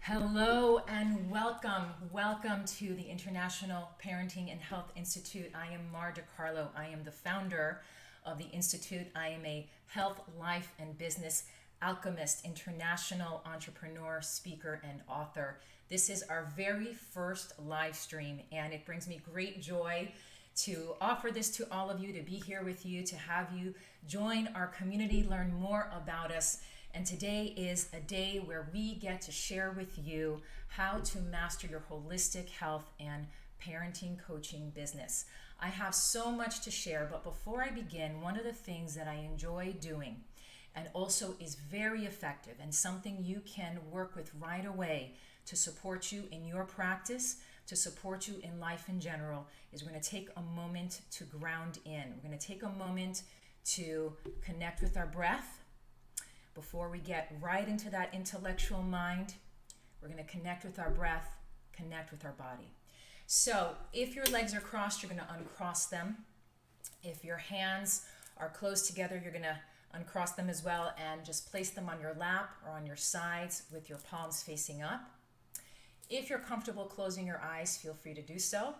Hello and welcome. Welcome to the International Parenting and Health Institute. I am Mar DiCarlo. I am the founder of the Institute. I am a health, life, and business alchemist, international entrepreneur, speaker, and author. This is our very first live stream, and it brings me great joy to offer this to all of you, to be here with you, to have you join our community, learn more about us. And today is a day where we get to share with you how to master your holistic health and parenting coaching business. I have so much to share, but before I begin, one of the things that I enjoy doing and also is very effective and something you can work with right away to support you in your practice, to support you in life in general, is we're going to take a moment to ground in. We're going to take a moment to connect with our breath. Before we get right into that intellectual mind, we're going to connect with our breath, connect with our body. So if your legs are crossed, you're going to uncross them. If your hands are close together, you're going to uncross them as well and just place them on your lap or on your sides with your palms facing up. If you're comfortable closing your eyes, feel free to do so.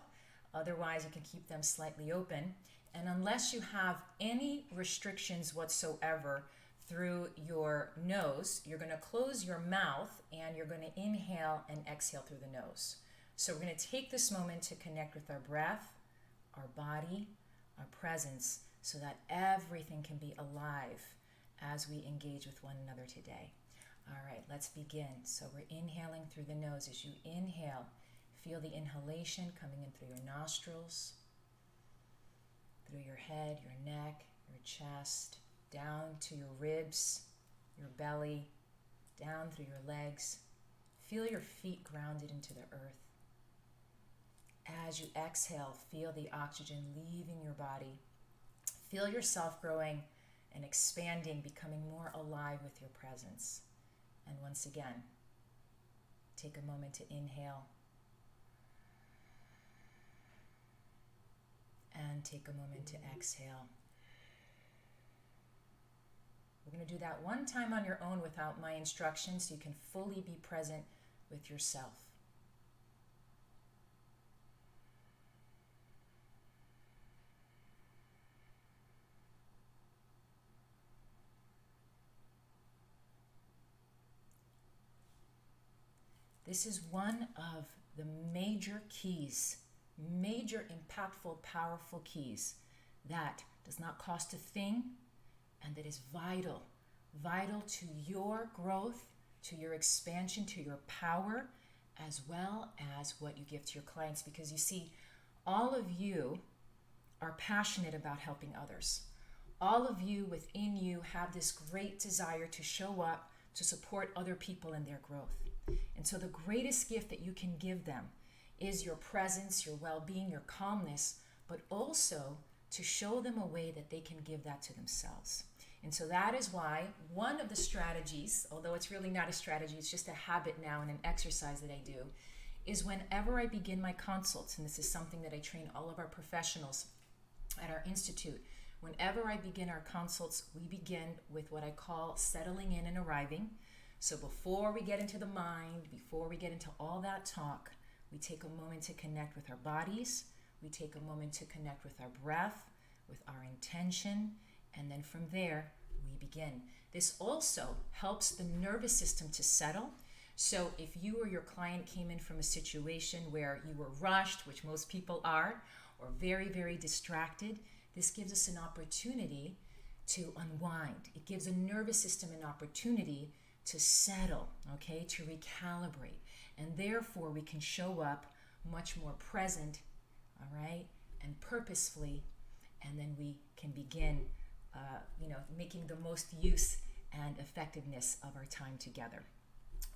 Otherwise, you can keep them slightly open. And unless you have any restrictions whatsoever through your nose, you're going to close your mouth and you're going to inhale and exhale through the nose. So we're going to take this moment to connect with our breath, our body, our presence, so that everything can be alive as we engage with one another today. All right, let's begin. So we're inhaling through the nose. As you inhale, feel the inhalation coming in through your nostrils, through your head, your neck, your chest, down to your ribs, your belly, down through your legs. Feel your feet grounded into the earth. As you exhale, feel the oxygen leaving your body. Feel yourself growing and expanding, becoming more alive with your presence. And once again, take a moment to inhale and take a moment to exhale. We're going to do that one time on your own without my instructions so you can fully be present with yourself. This is one of the major keys, major impactful, powerful keys that does not cost a thing, and that is vital to your growth, to your expansion, to your power, as well as what you give to your clients. Because you see, all of you are passionate about helping others. All of you within you have this great desire to show up, to support other people in their growth. And so the greatest gift that you can give them is your presence, your well-being, your calmness, but also to show them a way that they can give that to themselves. And so that is why one of the strategies, although it's really not a strategy, it's just a habit now and an exercise that I do, is whenever I begin my consults, and this is something that I train all of our professionals at our institute, whenever I begin our consults, we begin with what I call settling in and arriving. So before we get into the mind, before we get into all that talk, we take a moment to connect with our bodies, we take a moment to connect with our breath, with our intention, and then from there, we begin. This also helps the nervous system to settle. So if you or your client came in from a situation where you were rushed, which most people are, or very, very distracted, this gives us an opportunity to unwind. It gives a nervous system an opportunity to settle, okay, to recalibrate. And therefore, we can show up much more present, all right, and purposefully, and then we can begin making the most use and effectiveness of our time together.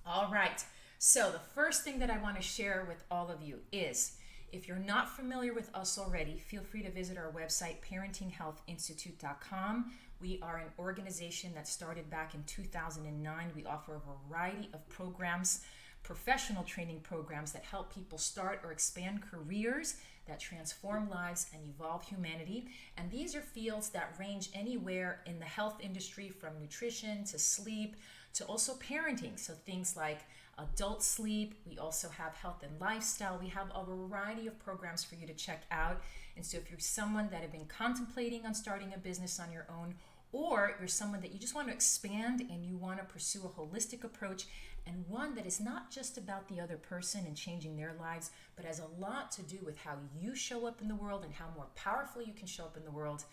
All right, so the first thing that I want to share with all of you is, if you're not familiar with us already, feel free to visit our website, parentinghealthinstitute.com. We are an organization that started back in 2009. We offer a variety of programs, professional training programs that help people start or expand careers, that transform lives and evolve humanity. And these are fields that range anywhere in the health industry, from nutrition to sleep to also parenting. So things like adult sleep. We also have health and lifestyle. We have a variety of programs for you to check out. And so if you're someone that have been contemplating on starting a business on your own, or you're someone that you just want to expand and you want to pursue a holistic approach, and one that is not just about the other person and changing their lives, but has a lot to do with how you show up in the world and how more powerfully you can show up in the world,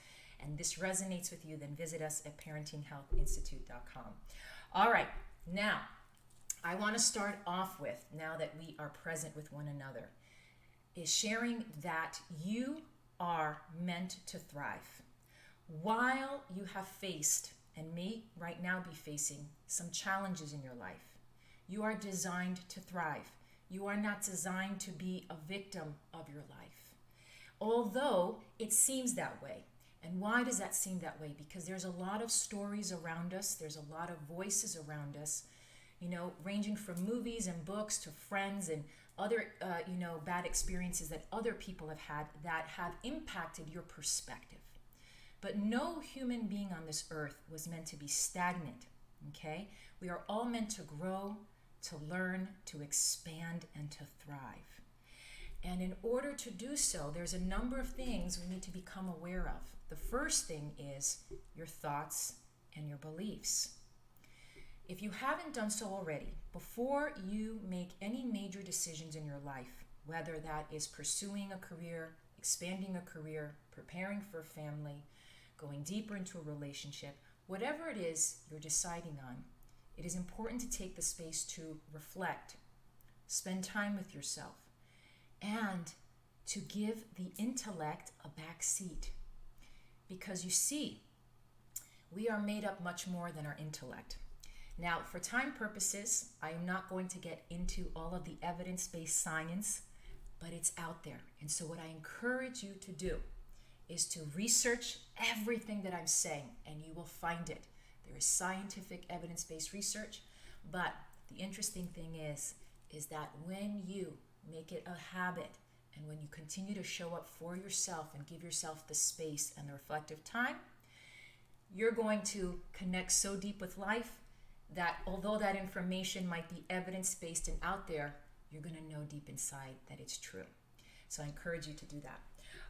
and this resonates with you, then visit us at parentinghealthinstitute.com. All right, now I want to start off with, now that we are present with one another, is sharing that you are meant to thrive. While you have faced and may right now be facing some challenges in your life, you are designed to thrive. You are not designed to be a victim of your life. Although it seems that way. And why does that seem that way? Because there's a lot of stories around us. There's a lot of voices around us, ranging from movies and books to friends and other, bad experiences that other people have had that have impacted your perspective. But no human being on this earth was meant to be stagnant, okay? We are all meant to grow, to learn, to expand, and to thrive. And in order to do so, there's a number of things we need to become aware of. The first thing is your thoughts and your beliefs. If you haven't done so already, before you make any major decisions in your life, whether that is pursuing a career, expanding a career, preparing for a family, going deeper into a relationship, whatever it is you're deciding on, it is important to take the space to reflect, spend time with yourself, and to give the intellect a back seat. Because you see, we are made up much more than our intellect. Now, for time purposes, I am not going to get into all of the evidence-based science, but it's out there. And so what I encourage you to do is to research everything that I'm saying, and you will find it. There is scientific evidence-based research, but the interesting thing is that when you make it a habit and when you continue to show up for yourself and give yourself the space and the reflective time, you're going to connect so deep with life that although that information might be evidence-based and out there, you're going to know deep inside that it's true. So I encourage you to do that.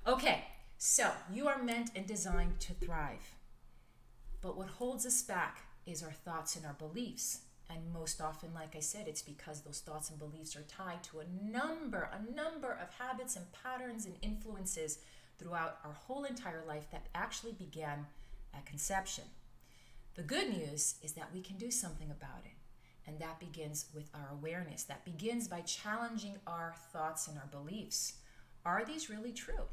Okay, so you are meant and designed to thrive. But what holds us back is our thoughts and our beliefs. And most often, like I said, it's because those thoughts and beliefs are tied to a number of habits and patterns and influences throughout our whole entire life that actually began at conception. The good news is that we can do something about it. And that begins with our awareness. That begins by challenging our thoughts and our beliefs. Are these really true?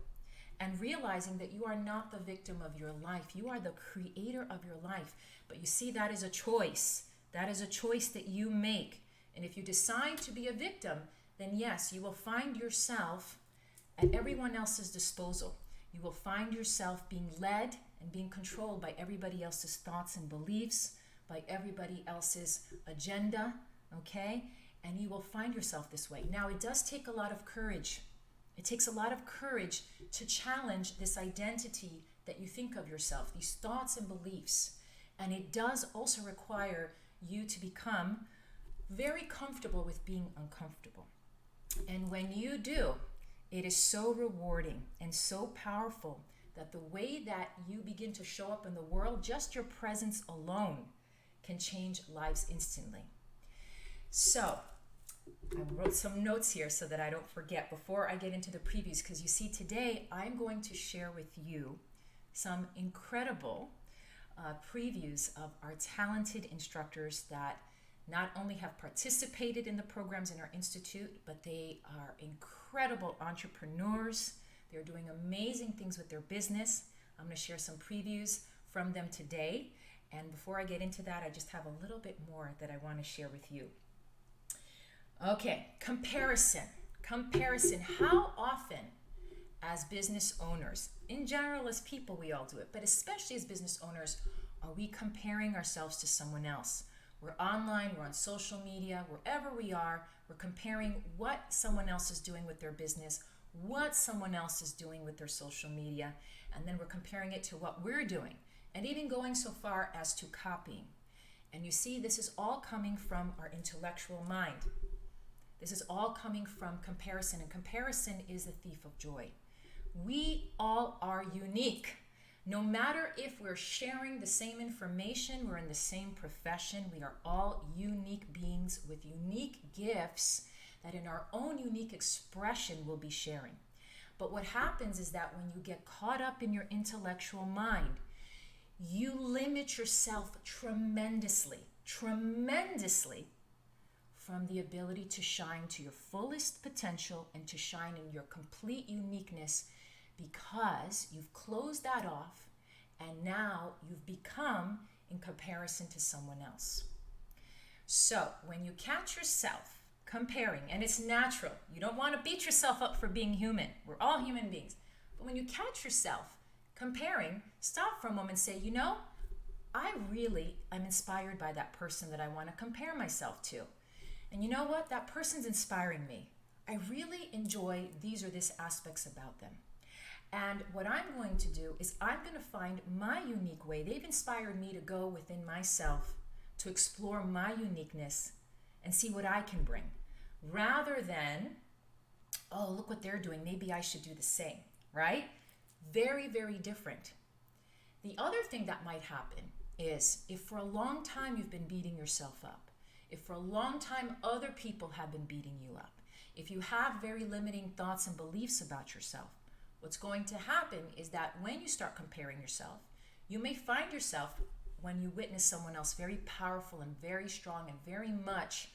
And realizing that you are not the victim of your life. You are the creator of your life. But you see, that is a choice. That is a choice that you make. And if you decide to be a victim, then yes, you will find yourself at everyone else's disposal. You will find yourself being led and being controlled by everybody else's thoughts and beliefs, by everybody else's agenda, okay? And you will find yourself this way. Now, it does take a lot of courage. It takes a lot of courage to challenge this identity that you think of yourself, these thoughts and beliefs. And it does also require you to become very comfortable with being uncomfortable. And when you do, it is so rewarding and so powerful that the way that you begin to show up in the world, just your presence alone can change lives instantly. So, I wrote some notes here so that I don't forget before I get into the previews, because you see, today I'm going to share with you some incredible previews of our talented instructors that not only have participated in the programs in our institute, but they are incredible entrepreneurs. They're doing amazing things with their business. I'm going to share some previews from them today. And before I get into that, I just have a little bit more that I want to share with you. Okay, comparison. How often as business owners, in general as people we all do it, but especially as business owners, are we comparing ourselves to someone else? We're online, we're on social media, wherever we are, we're comparing what someone else is doing with their business, what someone else is doing with their social media, and then we're comparing it to what we're doing, and even going so far as to copying. And you see, this is all coming from our intellectual mind. This is all coming from comparison, and comparison is the thief of joy. We all are unique. No matter if we're sharing the same information, we're in the same profession, we are all unique beings with unique gifts that in our own unique expression we'll be sharing. But what happens is that when you get caught up in your intellectual mind, you limit yourself tremendously from the ability to shine to your fullest potential and to shine in your complete uniqueness, because you've closed that off and now you've become in comparison to someone else. So when you catch yourself comparing, and it's natural, you don't want to beat yourself up for being human. We're all human beings. But when you catch yourself comparing, stop for a moment and say, you know, I really am inspired by that person that I want to compare myself to. And you know what? That person's inspiring me. I really enjoy these or this aspects about them. And what I'm going to do is I'm going to find my unique way. They've inspired me to go within myself to explore my uniqueness and see what I can bring. Rather than, oh, look what they're doing. Maybe I should do the same, right? Very, very different. The other thing that might happen is if for a long time you've been beating yourself up, if for a long time other people have been beating you up, if you have very limiting thoughts and beliefs about yourself, what's going to happen is that when you start comparing yourself, you may find yourself, when you witness someone else very powerful and very strong and very much,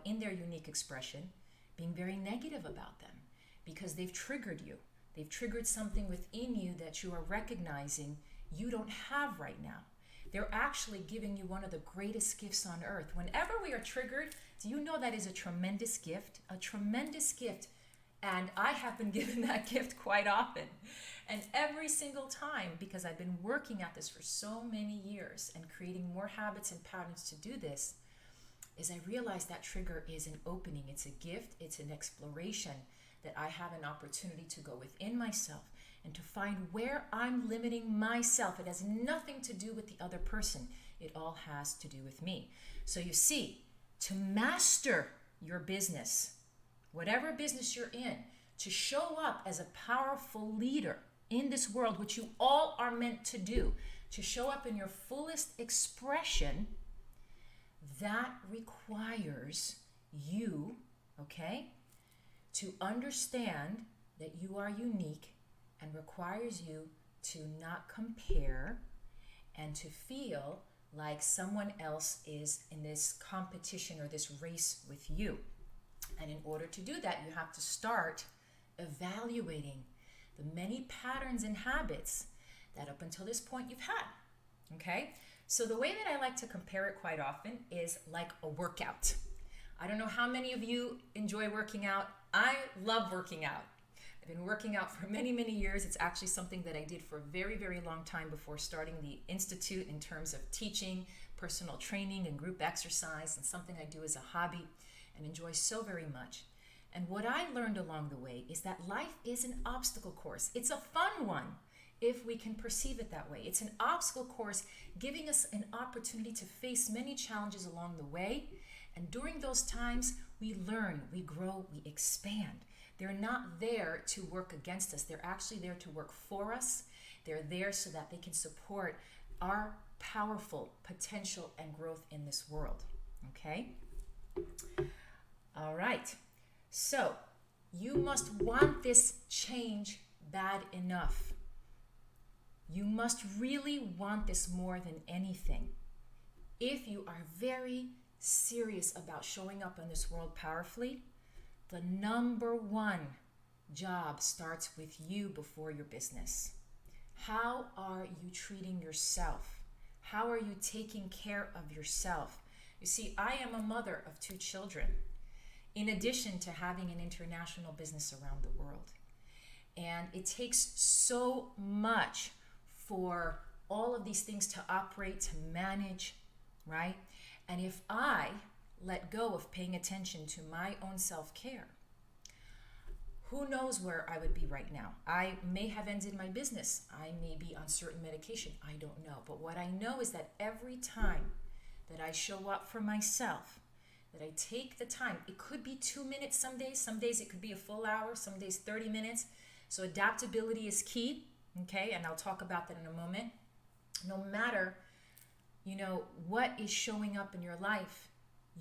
in their unique expression, being very negative about them because they've triggered you. They've triggered something within you that you are recognizing you don't have right now. They're actually giving you one of the greatest gifts on earth. Whenever we are triggered, do you know that is a tremendous gift? A tremendous gift. And I have been given that gift quite often. And every single time, because I've been working at this for so many years and creating more habits and patterns to do this, is I realize that trigger is an opening. It's a gift. It's an exploration that I have an opportunity to go within myself and to find where I'm limiting myself. It has nothing to do with the other person. It all has to do with me. So you see, to master your business, whatever business you're in, to show up as a powerful leader in this world, which you all are meant to do, to show up in your fullest expression, that requires you, to understand that you are unique, and requires you to not compare and to feel like someone else is in this competition or this race with you. And in order to do that, you have to start evaluating the many patterns and habits that up until this point you've had. Okay? So the way that I like to compare it quite often is like a workout. I don't know how many of you enjoy working out. I love working out. I've been working out for many, many years. It's actually something that I did for a very, very long time before starting the Institute in terms of teaching, personal training, and group exercise, and something I do as a hobby and enjoy so very much. And what I learned along the way is that life is an obstacle course. It's a fun one if we can perceive it that way. It's an obstacle course giving us an opportunity to face many challenges along the way. And during those times, we learn, we grow, we expand. They're not there to work against us. They're actually there to work for us. They're there so that they can support our powerful potential and growth in this world. Okay? All right. So you must want this change bad enough. You must really want this more than anything. If you are very serious about showing up in this world powerfully, the number one job starts with you before your business. How are you treating yourself? How are you taking care of yourself? You see, I am a mother of 2 children, in addition to having an international business around the world. And it takes so much for all of these things to operate, to manage, right? And if I let go of paying attention to my own self-care, who knows where I would be right now? I may have ended my business. I may be on certain medication. I don't know. But what I know is that every time that I show up for myself, that I take the time. It could be 2 minutes some days it could be a full hour, some days 30 minutes. So adaptability is key, okay? And I'll talk about that in a moment. No matter, what is showing up in your life,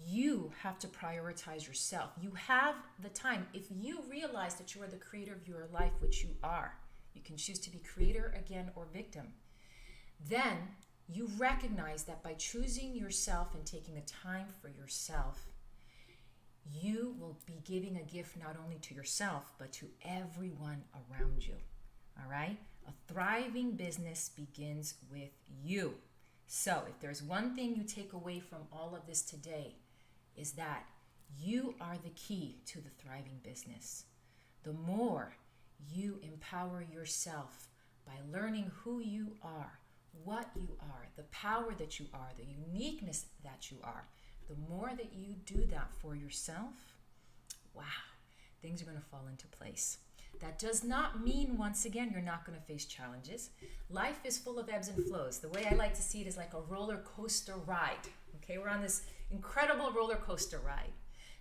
you have to prioritize yourself. You have the time. If you realize that you are the creator of your life, which you are, you can choose to be creator again or victim. Then you recognize that by choosing yourself and taking the time for yourself, you will be giving a gift not only to yourself, but to everyone around you. All right? A thriving business begins with you. So if there's one thing you take away from all of this today, is that you are the key to the thriving business. The more you empower yourself by learning who you are, what you are, the power that you are, the uniqueness that you are, the more that you do that for yourself, wow, things are going to fall into place. That does not mean, once again, you're not going to face challenges. Life is full of ebbs and flows. The way I like to see it is like a roller coaster ride. Okay, we're on this incredible roller coaster ride.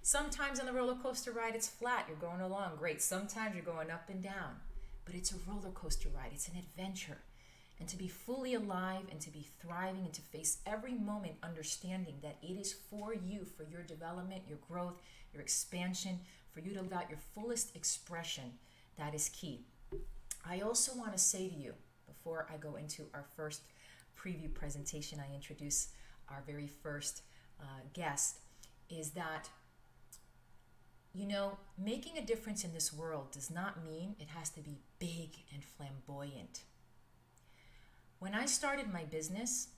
Sometimes on the roller coaster ride, it's flat. You're going along, great. Sometimes you're going up and down. But it's a roller coaster ride. It's an adventure. And to be fully alive and to be thriving and to face every moment understanding that it is for you, for your development, your growth, your expansion, for you to live out your fullest expression, that is key. I also want to say to you, before I go into our first preview presentation, I introduce our very first guest, is that, making a difference in this world does not mean it has to be big and flamboyant. When I started my business,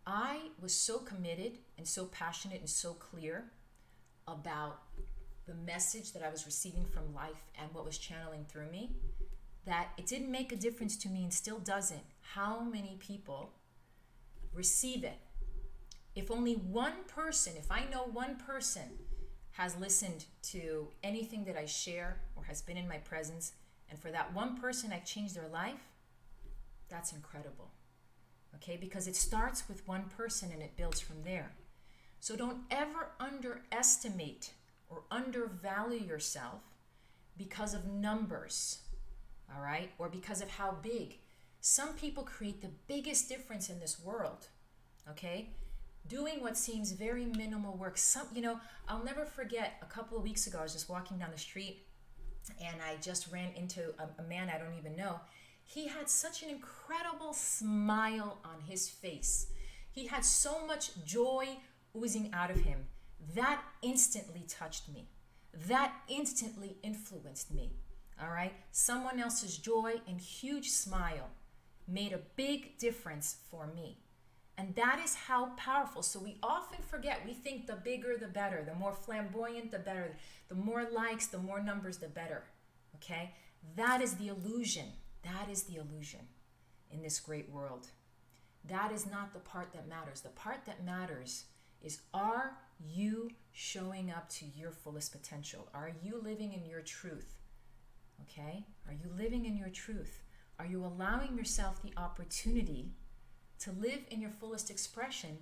I was so committed and so passionate and so clear about the message that I was receiving from life and what was channeling through me, that it didn't make a difference to me and still doesn't how many people receive it. If only one person, if I know one person has listened to anything that I share or has been in my presence, and for that one person I've changed their life, that's incredible. Okay, because it starts with one person and it builds from there. So don't ever underestimate or undervalue yourself because of numbers, all right? Or because of how big. Some people create the biggest difference in this world, okay? Doing what seems very minimal work. I'll never forget a couple of weeks ago, I was just walking down the street and I just ran into a man I don't even know. He had such an incredible smile on his face. He had so much joy oozing out of him. That instantly touched me. That instantly influenced me. All right? Someone else's joy and huge smile made a big difference for me. And that is how powerful. So we often forget, we think the bigger the better, the more flamboyant the better, the more likes, the more numbers the better. Okay? That is the illusion. That is the illusion in this great world. That is not the part that matters. The part that matters is, are you showing up to your fullest potential? Are you living in your truth? Okay? Are you living in your truth? Are you allowing yourself the opportunity to live in your fullest expression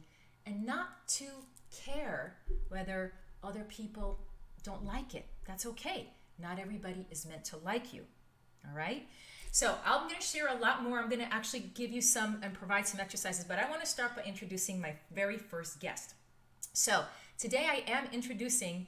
and not to care whether other people don't like it? That's okay. Not everybody is meant to like you. All right? So I'm going to share a lot more. I'm going to actually give you some and provide some exercises, but I want to start by introducing my very first guest. So today I am introducing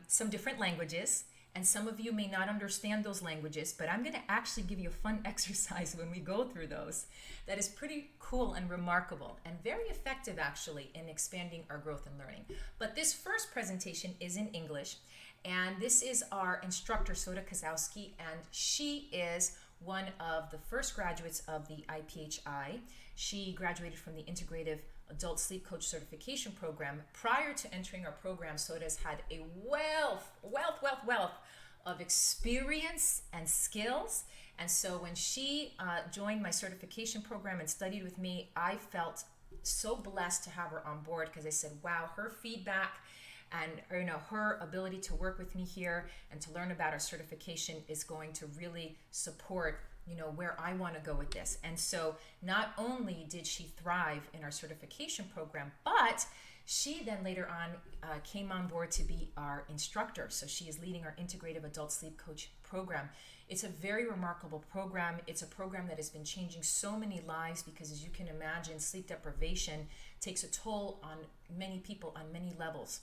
some different languages, and some of you may not understand those languages, but I'm going to actually give you a fun exercise when we go through those that is pretty cool and remarkable and very effective actually in expanding our growth and learning. But this first presentation is in English, and this is our instructor, Soda Kozowski, and she is one of the first graduates of the IPHI. She graduated from the Integrative Adult Sleep Coach Certification Program. Prior to entering our program, Soda's had a wealth of experience and skills. And so when she joined my certification program and studied with me, I felt so blessed to have her on board, because I said, wow, her feedback and her ability to work with me here and to learn about our certification is going to really support where I want to go with this. And so not only did she thrive in our certification program, but She then later on came on board to be our instructor. So she is leading our Integrative Adult Sleep Coach program. It's a very remarkable program. It's a program that has been changing so many lives because, as you can imagine, sleep deprivation takes a toll on many people on many levels.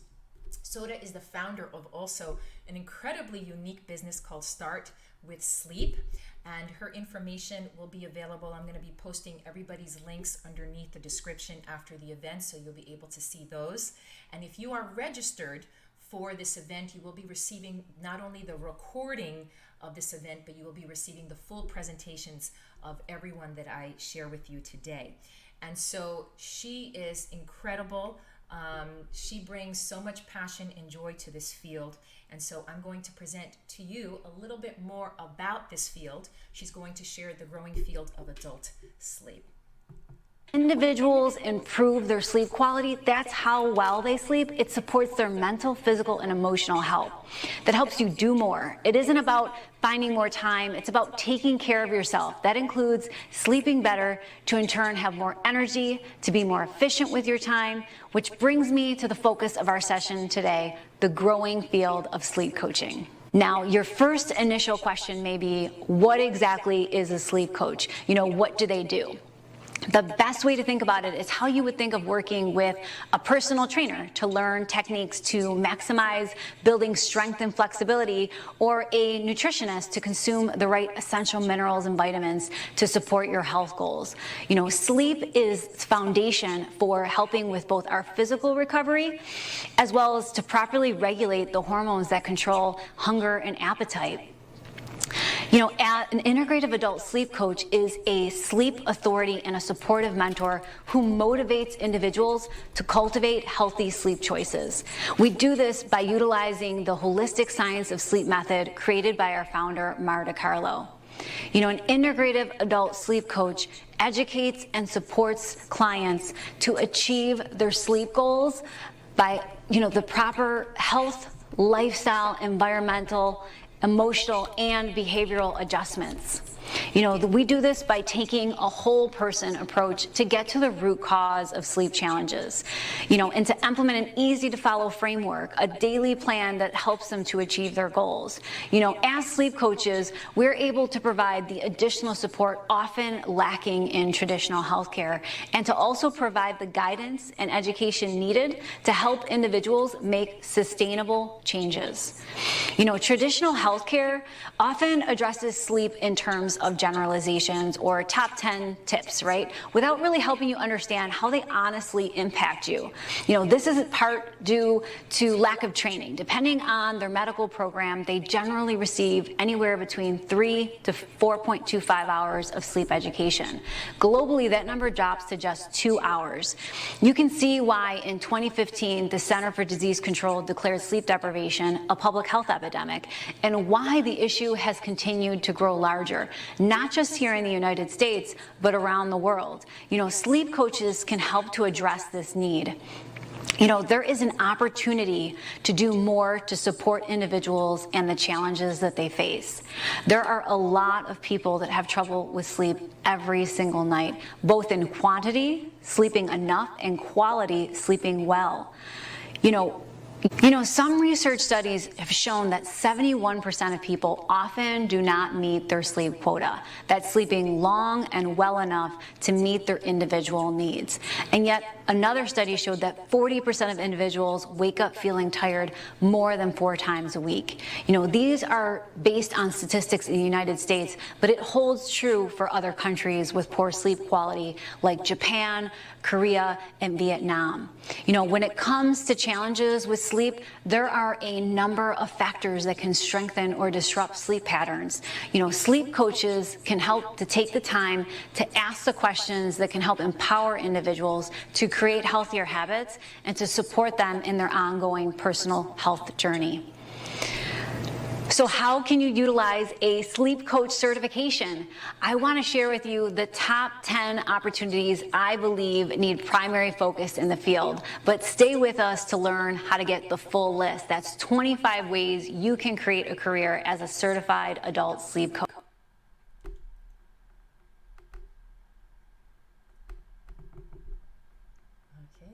Soda is the founder of also an incredibly unique business called Start with Sleep, and her information will be available. I'm going to be posting everybody's links underneath the description after the event, so you'll be able to see those. And if you are registered for this event, you will be receiving not only the recording of this event, but you will be receiving the full presentations of everyone that I share with you today. And so she is incredible. She brings so much passion and joy to this field. And so I'm going to present to you a little bit more about this field. She's going to share the growing field of adult sleep. Individuals improve their sleep quality. That's how well they sleep. It supports their mental, physical, and emotional health. That helps you do more. It isn't about finding more time. It's about taking care of yourself. That includes sleeping better to in turn have more energy, to be more efficient with your time, which brings me to the focus of our session today, the growing field of sleep coaching. Now, your first initial question may be, what exactly is a sleep coach? What do they do? The best way to think about it is how you would think of working with a personal trainer to learn techniques to maximize building strength and flexibility, or a nutritionist to consume the right essential minerals and vitamins to support your health goals. Sleep is foundation for helping with both our physical recovery as well as to properly regulate the hormones that control hunger and appetite. An integrative adult sleep coach is a sleep authority and a supportive mentor who motivates individuals to cultivate healthy sleep choices. We do this by utilizing the holistic science of sleep method created by our founder, Marta Carlo. An integrative adult sleep coach educates and supports clients to achieve their sleep goals by, the proper health, lifestyle, environmental, emotional, and behavioral adjustments. We do this by taking a whole person approach to get to the root cause of sleep challenges, and to implement an easy to follow framework, a daily plan that helps them to achieve their goals. As sleep coaches, we're able to provide the additional support often lacking in traditional healthcare, and to also provide the guidance and education needed to help individuals make sustainable changes. Traditional healthcare often addresses sleep in terms of generalizations or top 10 tips, right? Without really helping you understand how they honestly impact you. This is part due to lack of training. Depending on their medical program, they generally receive anywhere between 3 to 4.25 hours of sleep education. Globally, that number drops to just 2 hours. You can see why in 2015, the Center for Disease Control declared sleep deprivation a public health epidemic, and why the issue has continued to grow larger, not just here in the United States, but around the world. Sleep coaches can help to address this need. There is an opportunity to do more to support individuals and the challenges that they face. There are a lot of people that have trouble with sleep every single night, both in quantity, sleeping enough, and quality, sleeping well. Some research studies have shown that 71% of people often do not meet their sleep quota. That's sleeping long and well enough to meet their individual needs. And yet, another study showed that 40% of individuals wake up feeling tired more than 4 times a week. These are based on statistics in the United States, but it holds true for other countries with poor sleep quality like Japan, Korea, and Vietnam. When it comes to challenges with sleep, there are a number of factors that can strengthen or disrupt sleep patterns. Sleep coaches can help to take the time to ask the questions that can help empower individuals to create healthier habits and to support them in their ongoing personal health journey. So how can you utilize a sleep coach certification? I want to share with you the top 10 opportunities I believe need primary focus in the field, but stay with us to learn how to get the full list. That's 25 ways you can create a career as a certified adult sleep coach. Okay.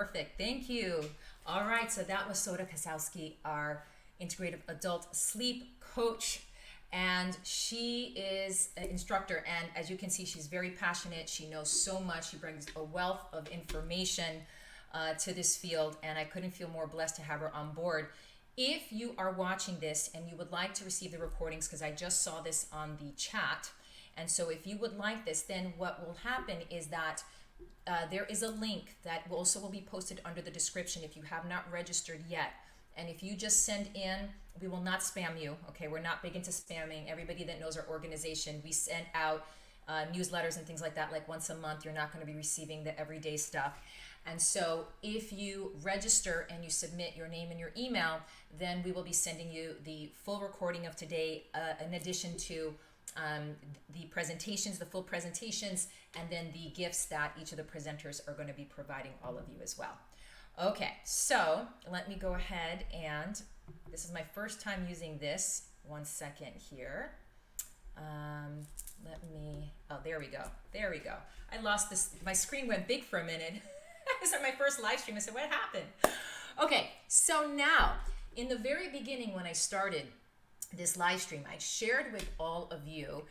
Perfect. Thank you. All right. So that was Soda Kasowski, our integrative adult sleep coach. And she is an instructor. And as you can see, she's very passionate. She knows so much. She brings a wealth of information to this field. And I couldn't feel more blessed to have her on board. If you are watching this and you would like to receive the recordings, because I just saw this on the chat, and so if you would like this, then what will happen is that there is a link that also will be posted under the description if you have not registered yet. And if you just send in, we will not spam you, okay? We're not big into spamming. Everybody that knows our organization, we send out newsletters and things like that, like once a month. You're not going to be receiving the everyday stuff. And so if you register and you submit your name and your email, then we will be sending you the full recording of today, in addition to the presentations, the full presentations, and then the gifts that each of the presenters are going to be providing all of you as well. Okay, so let me go ahead, and this is my first time using this. 1 second here. There we go. There we go. I lost this. My screen went big for a minute. This is my first live stream. I said, what happened? Okay, so now, in the very beginning when I started this live stream, I shared with all of you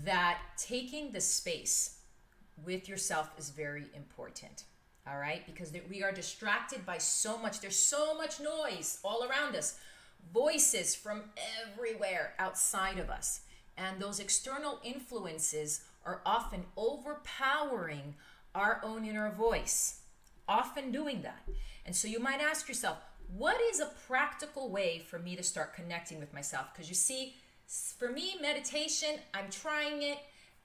that taking the space with yourself is very important. All right, because we are distracted by so much. There's so much noise all around us, voices from everywhere outside of us. And those external influences are often overpowering our own inner voice, often doing that. And so you might ask yourself, what is a practical way for me to start connecting with myself? Because you see, for me, meditation, I'm trying it,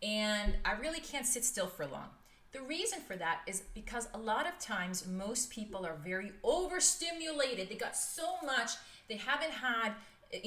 and I really can't sit still for long. The reason for that is because a lot of times most people are very overstimulated. They got so much, they haven't had,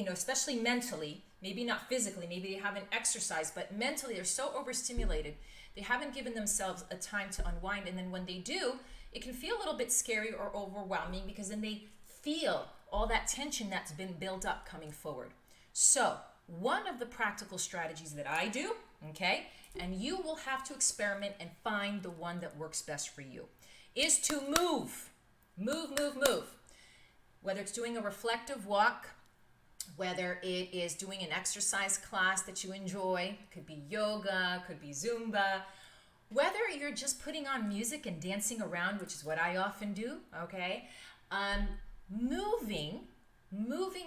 especially mentally, maybe not physically, maybe they haven't exercised, but mentally they're so overstimulated. They haven't given themselves a time to unwind. And then when they do, it can feel a little bit scary or overwhelming, because then they feel all that tension that's been built up coming forward. So one of the practical strategies that I do, okay, and you will have to experiment and find the one that works best for you, is to move. Move. Whether it's doing a reflective walk, whether it is doing an exercise class that you enjoy, could be yoga, could be Zumba, whether you're just putting on music and dancing around, which is what I often do, okay? Moving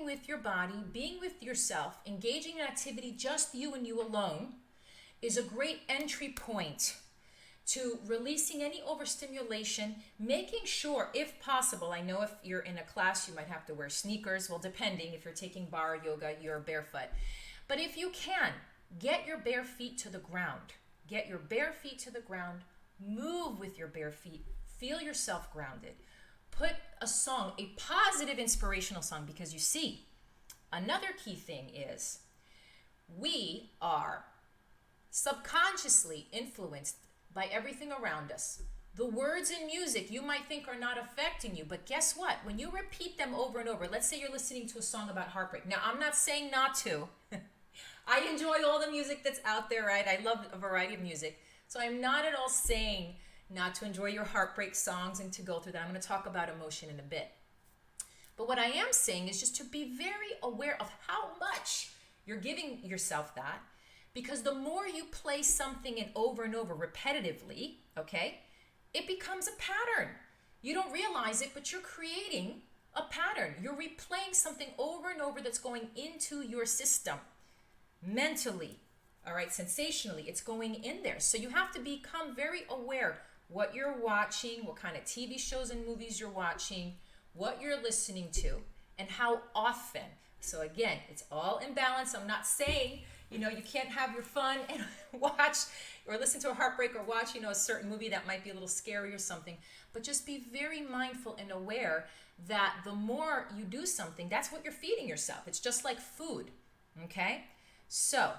with your body, being with yourself, engaging in activity, just you and you alone, is a great entry point to releasing any overstimulation, making sure, if possible, I know if you're in a class, you might have to wear sneakers, well, depending, if you're taking bar yoga, you're barefoot. But if you can, get your bare feet to the ground. Get your bare feet to the ground, move with your bare feet, feel yourself grounded. Put a song, a positive inspirational song, because you see, another key thing is we are subconsciously influenced by everything around us. The words in music you might think are not affecting you, but guess what? When you repeat them over and over, let's say you're listening to a song about heartbreak. Now, I'm not saying not to. I enjoy all the music that's out there, right? I love a variety of music. So I'm not at all saying not to enjoy your heartbreak songs and to go through that. I'm going to talk about emotion in a bit. But what I am saying is just to be very aware of how much you're giving yourself that, because the more you play something and over repetitively, okay, it becomes a pattern. You don't realize it, but you're creating a pattern. You're replaying something over and over that's going into your system mentally, all right, sensationally, it's going in there. So you have to become very aware what you're watching, what kind of TV shows and movies you're watching, what you're listening to, and how often. So again, it's all in balance. I'm not saying, you can't have your fun and watch or listen to a heartbreak or watch, a certain movie that might be a little scary or something. But just be very mindful and aware that the more you do something, that's what you're feeding yourself. It's just like food, okay? So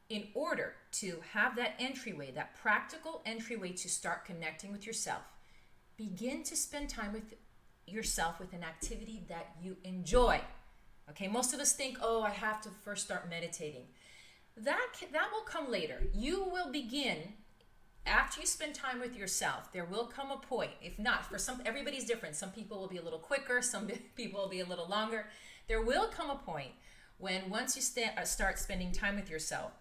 in order to have that entryway, that practical entryway to start connecting with yourself, begin to spend time with yourself with an activity that you enjoy. Okay, most of us think, oh, I have to first start meditating. That will come later. You will begin after you spend time with yourself, there will come a point, if not, everybody's different. Some people will be a little quicker, some people will be a little longer. There will come a point when once you start spending time with yourself,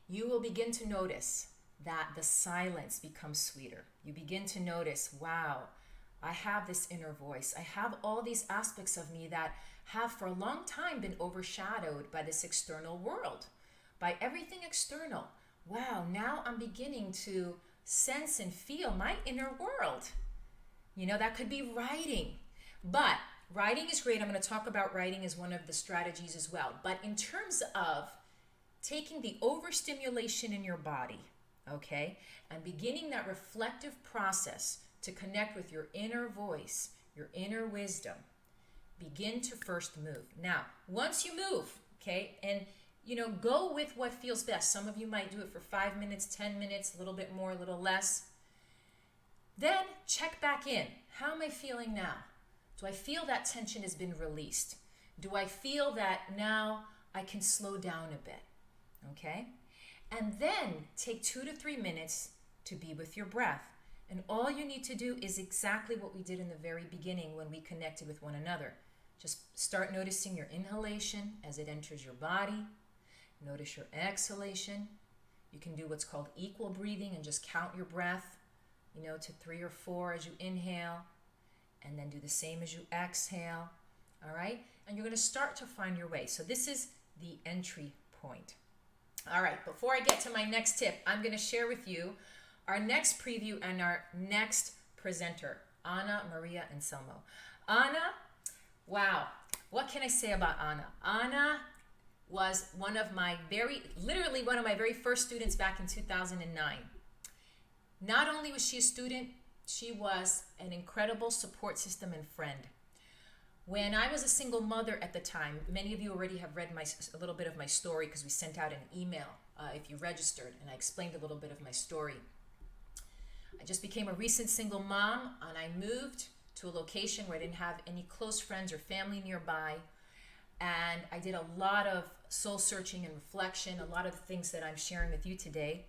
you will begin to notice that the silence becomes sweeter. You begin to notice, wow, I have this inner voice. I have all these aspects of me that have for a long time been overshadowed by this external world, by everything external. Wow, now I'm beginning to sense and feel my inner world. That could be writing. But writing is great. I'm going to talk about writing as one of the strategies as well. But in terms of taking the overstimulation in your body, okay, and beginning that reflective process to connect with your inner voice, your inner wisdom, begin to first move. Now, once you move, okay, and go with what feels best. Some of you might do it for 5 minutes, 10 minutes, a little bit more, a little less. Then check back in. How am I feeling now? Do I feel that tension has been released? Do I feel that now I can slow down a bit? Okay? And then take 2 to 3 minutes to be with your breath. And all you need to do is exactly what we did in the very beginning when we connected with one another. Just start noticing your inhalation as it enters your body. Notice your exhalation. You can do what's called equal breathing and just count your breath, to 3 or 4 as you inhale, and then do the same as you exhale. All right? And you're going to start to find your way. So this is the entry point. All right, before I get to my next tip, I'm going to share with you our next preview and our next presenter, Anna Maria Anselmo. Anna, wow, what can I say about Anna? Anna was literally one of my very first students back in 2009. Not only was she a student, she was an incredible support system and friend. When I was a single mother at the time, many of you already have read a little bit of my story because we sent out an email if you registered, and I explained a little bit of my story. I just became a recent single mom, and I moved to a location where I didn't have any close friends or family nearby, and I did a lot of soul searching and reflection, a lot of the things that I'm sharing with you today,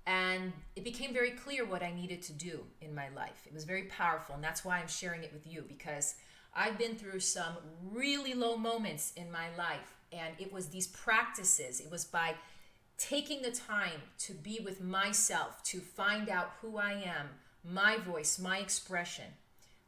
and it became very clear what I needed to do in my life. It was very powerful, and that's why I'm sharing it with you, because I've been through some really low moments in my life, and it was these practices. It was by taking the time to be with myself, to find out who I am, my voice, my expression,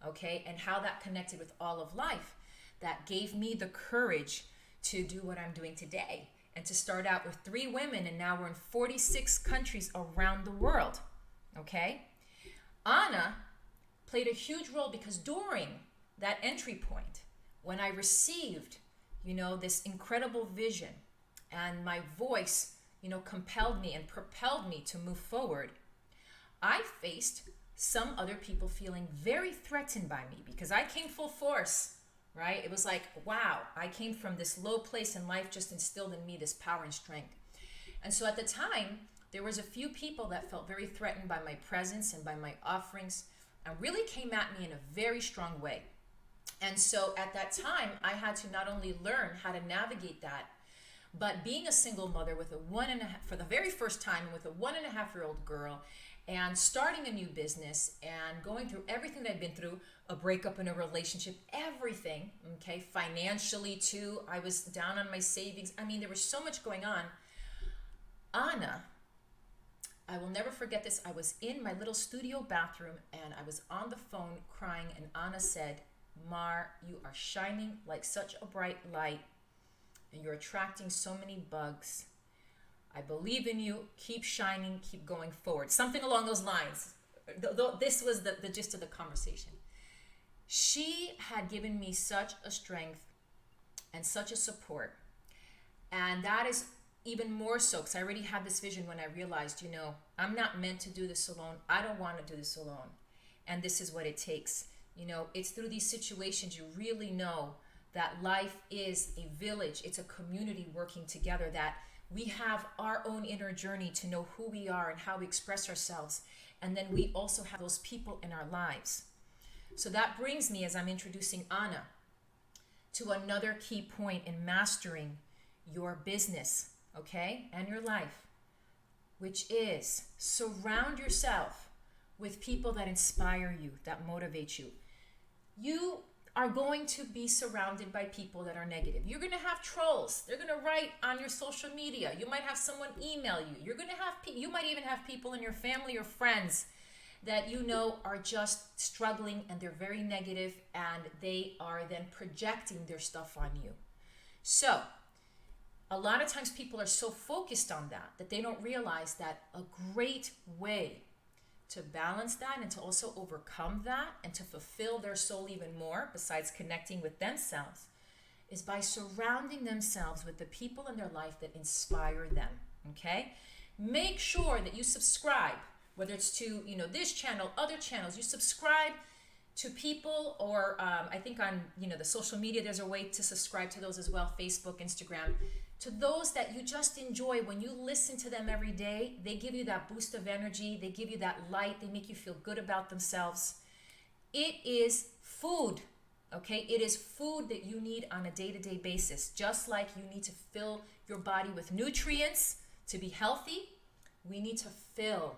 okay, and how that connected with all of life, that gave me the courage to do what I'm doing today, and to start out with 3 women, and now we're in 46 countries around the world, okay? Anna played a huge role because during that entry point, when I received, this incredible vision, and my voice, compelled me and propelled me to move forward, I faced some other people feeling very threatened by me because I came full force, right? It was like, wow, I came from this low place and life just instilled in me this power and strength. And so at the time, there was a few people that felt very threatened by my presence and by my offerings, and really came at me in a very strong way. And so at that time, I had to not only learn how to navigate that, but being a single mother with for the very first time, with a 1.5-year-old girl, and starting a new business, and going through everything that I'd been through, a breakup in a relationship, everything, okay, financially too, I was down on my savings. I mean, there was so much going on. Anna, I will never forget this. I was in my little studio bathroom, and I was on the phone crying, and Anna said, "Mar, you are shining like such a bright light, and you're attracting so many bugs. I believe in you. Keep shining. Keep going forward." Something along those lines. This was the gist of the conversation. She had given me such a strength and such a support. And that is even more so because I already had this vision when I realized, I'm not meant to do this alone. I don't want to do this alone. And this is what it takes. It's through these situations you really know that life is a village. It's a community working together, that we have our own inner journey to know who we are and how we express ourselves. And then we also have those people in our lives. So that brings me, as I'm introducing Anna, to another key point in mastering your business, okay, and your life. which is surround yourself with people that inspire you, that motivate you. You are going to be surrounded by people that are negative. You're going to have trolls. They're going to write on your social media. You might have someone email you. You might even have people in your family or friends that you know are just struggling and they're very negative and they are then projecting their stuff on you. So a lot of times people are so focused on that they don't realize that a great way to balance that and to also overcome that and to fulfill their soul even more, besides connecting with themselves, is by surrounding themselves with the people in their life that inspire them, okay? Make sure that you subscribe, whether it's to, this channel, other channels, you subscribe to people, or I think on, the social media, there's a way to subscribe to those as well, Facebook, Instagram, to those that you just enjoy. When you listen to them every day, they give you that boost of energy, they give you that light, they make you feel good about themselves. It is food, okay? It is food that you need on a day-to-day basis. Just like you need to fill your body with nutrients to be healthy, we need to fill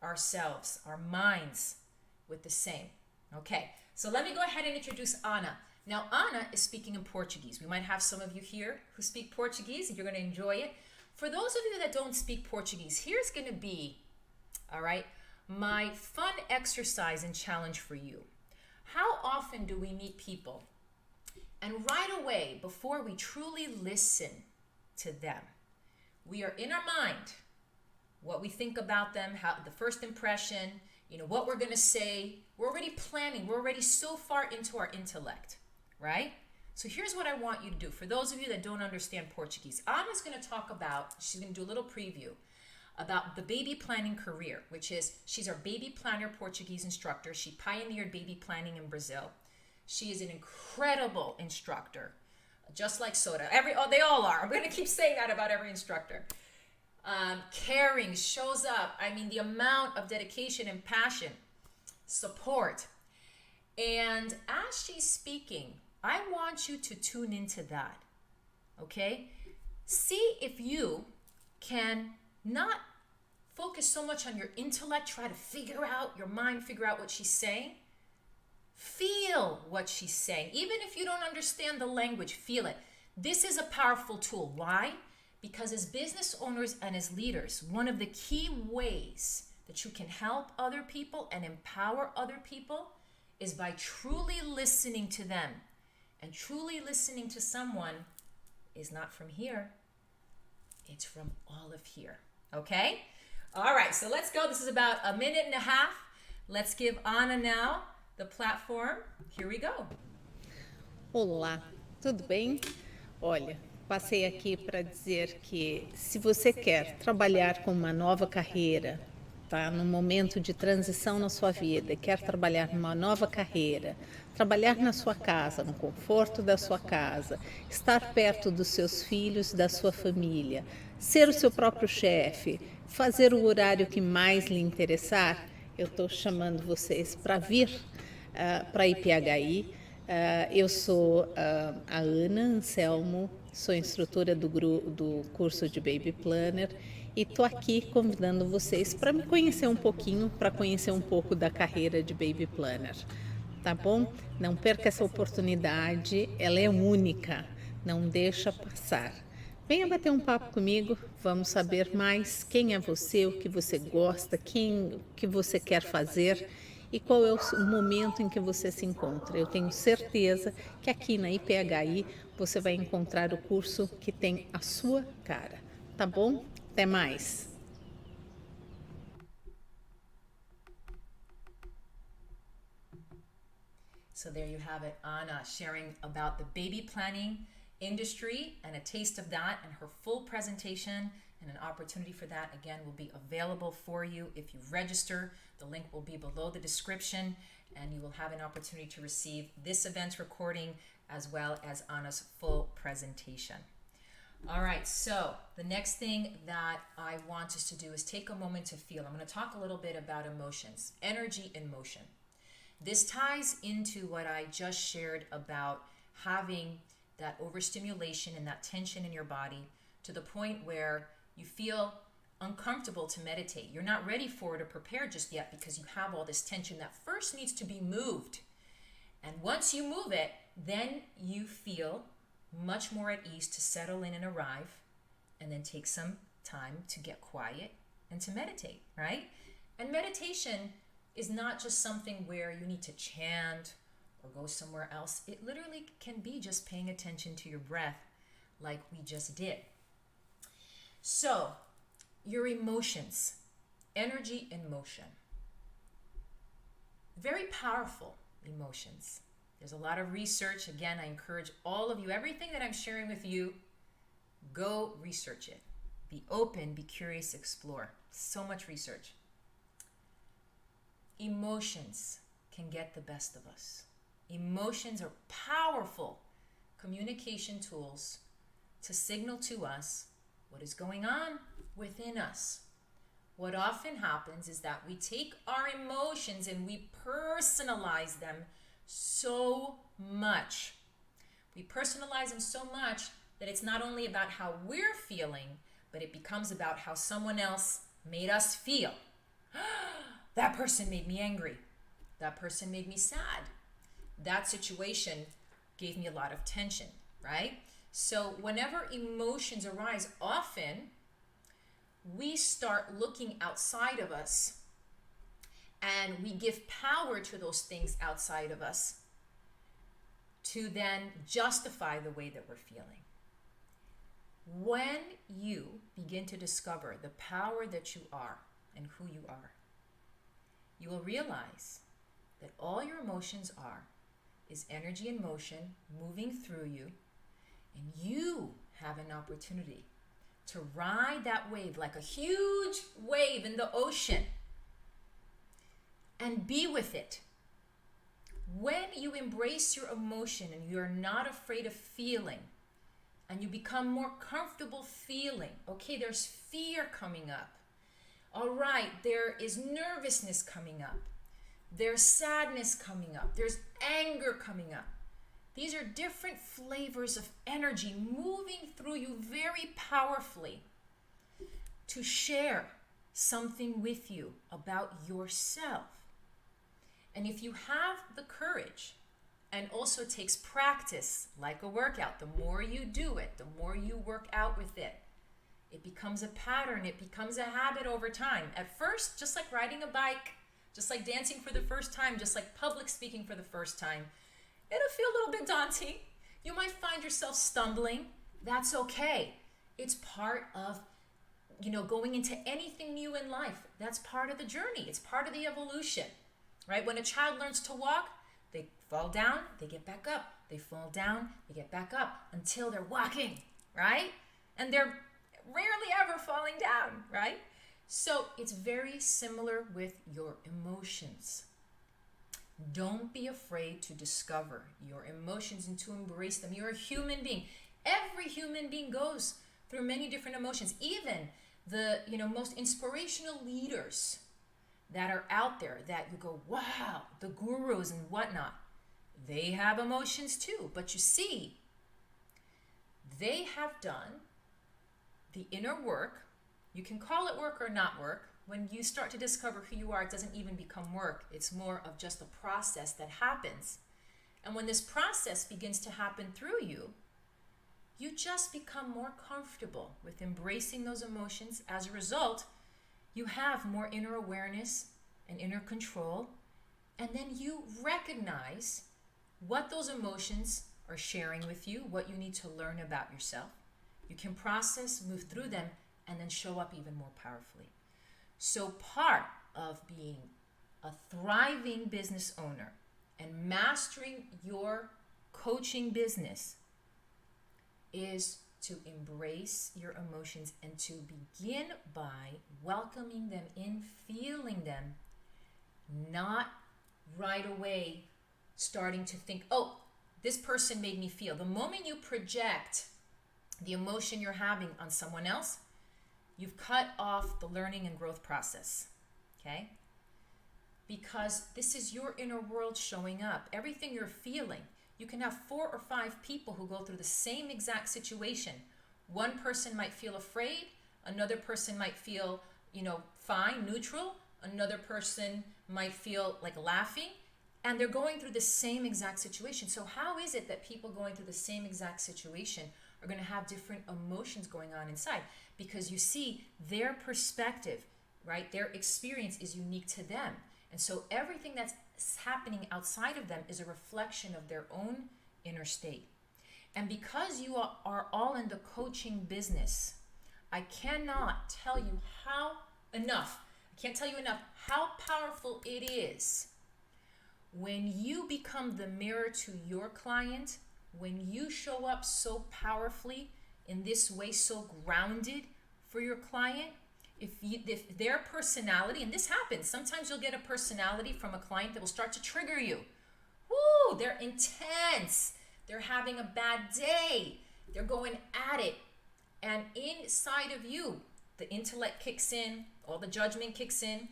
ourselves, our minds, with the same. Okay, so let me go ahead and introduce Ana. Now, Ana is speaking in Portuguese. We might have some of you here who speak Portuguese, and you're going to enjoy it. For those of you that don't speak Portuguese, here's going to be, all right, my fun exercise and challenge for you. How often do we meet people, and right away, before we truly listen to them, we are in our mind, what we think about them, how the first impression, what we're going to say. We're already planning. We're already so far into our intellect, right? So here's what I want you to do. For those of you that don't understand Portuguese, Anna's going to talk about, she's going to do a little preview about the baby planning career, which is, she's our baby planner Portuguese instructor. She pioneered baby planning in Brazil. She is an incredible instructor, just like Soda. They all are. I'm going to keep saying that about every instructor. Caring, shows up. I mean, the amount of dedication and passion, support. And as she's speaking, I want you to tune into that, okay? See if you can not focus so much on your intellect, try to figure out what she's saying. Feel what she's saying. Even if you don't understand the language, feel it. This is a powerful tool. Why? Because as business owners and as leaders, one of the key ways that you can help other people and empower other people is by truly listening to them. And truly listening to someone is not from here. It's from all of here. Okay? All right, so let's go. This is about a minute and a half. Let's give Ana now the platform. Here we go. Olá, tudo bem? Olha, passei aqui para dizer que se você quer trabalhar com uma nova carreira, tá num momento de transição na sua vida, quer trabalhar numa nova carreira, trabalhar na sua casa, no conforto da sua casa, estar perto dos seus filhos, da sua família, ser o seu próprio chefe, fazer o horário que mais lhe interessar, eu estou chamando vocês para vir para a IPHI. Eu sou a Ana Anselmo, sou instrutora do curso de Baby Planner e estou aqui convidando vocês para me conhecer um pouquinho, para conhecer um pouco da carreira de Baby Planner, tá bom? Não perca essa oportunidade, ela é única, não deixa passar. Venha bater um papo comigo, vamos saber mais quem é você, o que você gosta, o que você quer fazer e qual é o momento em que você se encontra. Eu tenho certeza que aqui na IPHI você vai encontrar o curso que tem a sua cara, tá bom? Até mais! So there you have it, Ana sharing about the baby planning industry and a taste of that, and her full presentation and an opportunity for that again will be available for you if you register. The link will be below the description and you will have an opportunity to receive this event's recording as well as Ana's full presentation. All right, so the next thing that I want us to do is take a moment to feel. I'm going to talk a little bit about emotions, energy in motion. This ties into what I just shared about having that overstimulation and that tension in your body to the point where you feel uncomfortable to meditate. You're not ready for it or prepared just yet because you have all this tension that first needs to be moved. And once you move it, then you feel much more at ease to settle in and arrive, and then take some time to get quiet and to meditate, right? And meditation is not just something where you need to chant or go somewhere else. It literally can be just paying attention to your breath like we just did. So, your emotions, energy in motion. Very powerful emotions. There's a lot of research. Again, I encourage all of you, everything that I'm sharing with you, go research it. Be open, be curious, explore. So much research. Emotions can get the best of us. Emotions are powerful communication tools to signal to us what is going on within us. What often happens is that we take our emotions and we personalize them so much. We personalize them so much that it's not only about how we're feeling, but it becomes about how someone else made us feel. That person made me angry. That person made me sad. That situation gave me a lot of tension, right? So whenever emotions arise, often we start looking outside of us and we give power to those things outside of us to then justify the way that we're feeling. When you begin to discover the power that you are and who you are, you will realize that all your emotions are is energy in motion moving through you, and you have an opportunity to ride that wave like a huge wave in the ocean and be with it. When you embrace your emotion and you're not afraid of feeling, and you become more comfortable feeling, okay, there's fear coming up. All right, there is nervousness coming up. There's sadness coming up. There's anger coming up. These are different flavors of energy moving through you very powerfully to share something with you about yourself. And if you have the courage, and also takes practice, like a workout, the more you do it, the more you work out with it, it becomes a pattern, it becomes a habit over time. At first, just like riding a bike, just like dancing for the first time, just like public speaking for the first time, it'll feel a little bit daunting. You might find yourself stumbling. That's okay. It's part of, going into anything new in life. That's part of the journey. It's part of the evolution, right? When a child learns to walk, they fall down, they get back up. They fall down, they get back up until they're walking, right? And they're rarely ever falling down, right? So it's very similar with your emotions. Don't be afraid to discover your emotions and to embrace them. You're a human being. Every human being goes through many different emotions. Even the most inspirational leaders that are out there that you go, wow, the gurus and whatnot, they have emotions too. But you see, they have done the inner work. You can call it work or not work. When you start to discover who you are, it doesn't even become work. It's more of just a process that happens. And when this process begins to happen through you, you just become more comfortable with embracing those emotions. As a result, you have more inner awareness and inner control, and then you recognize what those emotions are sharing with you, what you need to learn about yourself. You can process, move through them, and then show up even more powerfully. So part of being a thriving business owner and mastering your coaching business is to embrace your emotions and to begin by welcoming them in, feeling them, not right away starting to think, oh, this person made me feel. The moment you project the emotion you're having on someone else, you've cut off the learning and growth process, okay? Because this is your inner world showing up. Everything you're feeling. You can have 4 or 5 people who go through the same exact situation. One person might feel afraid, Another person might feel, fine, neutral. Another person might feel like laughing. And they're going through the same exact situation. So how is it that people going through the same exact situation are going to have different emotions going on inside? Because you see, their perspective, right, their experience is unique to them. And so everything that's happening outside of them is a reflection of their own inner state. And because you are all in the coaching business, I cannot tell you enough how powerful it is when you become the mirror to your client, when you show up so powerfully in this way, so grounded for your client. If their personality, and this happens, sometimes you'll get a personality from a client that will start to trigger you. Woo, they're intense. They're having a bad day. They're going at it. And inside of you, the intellect kicks in, all the judgment kicks in,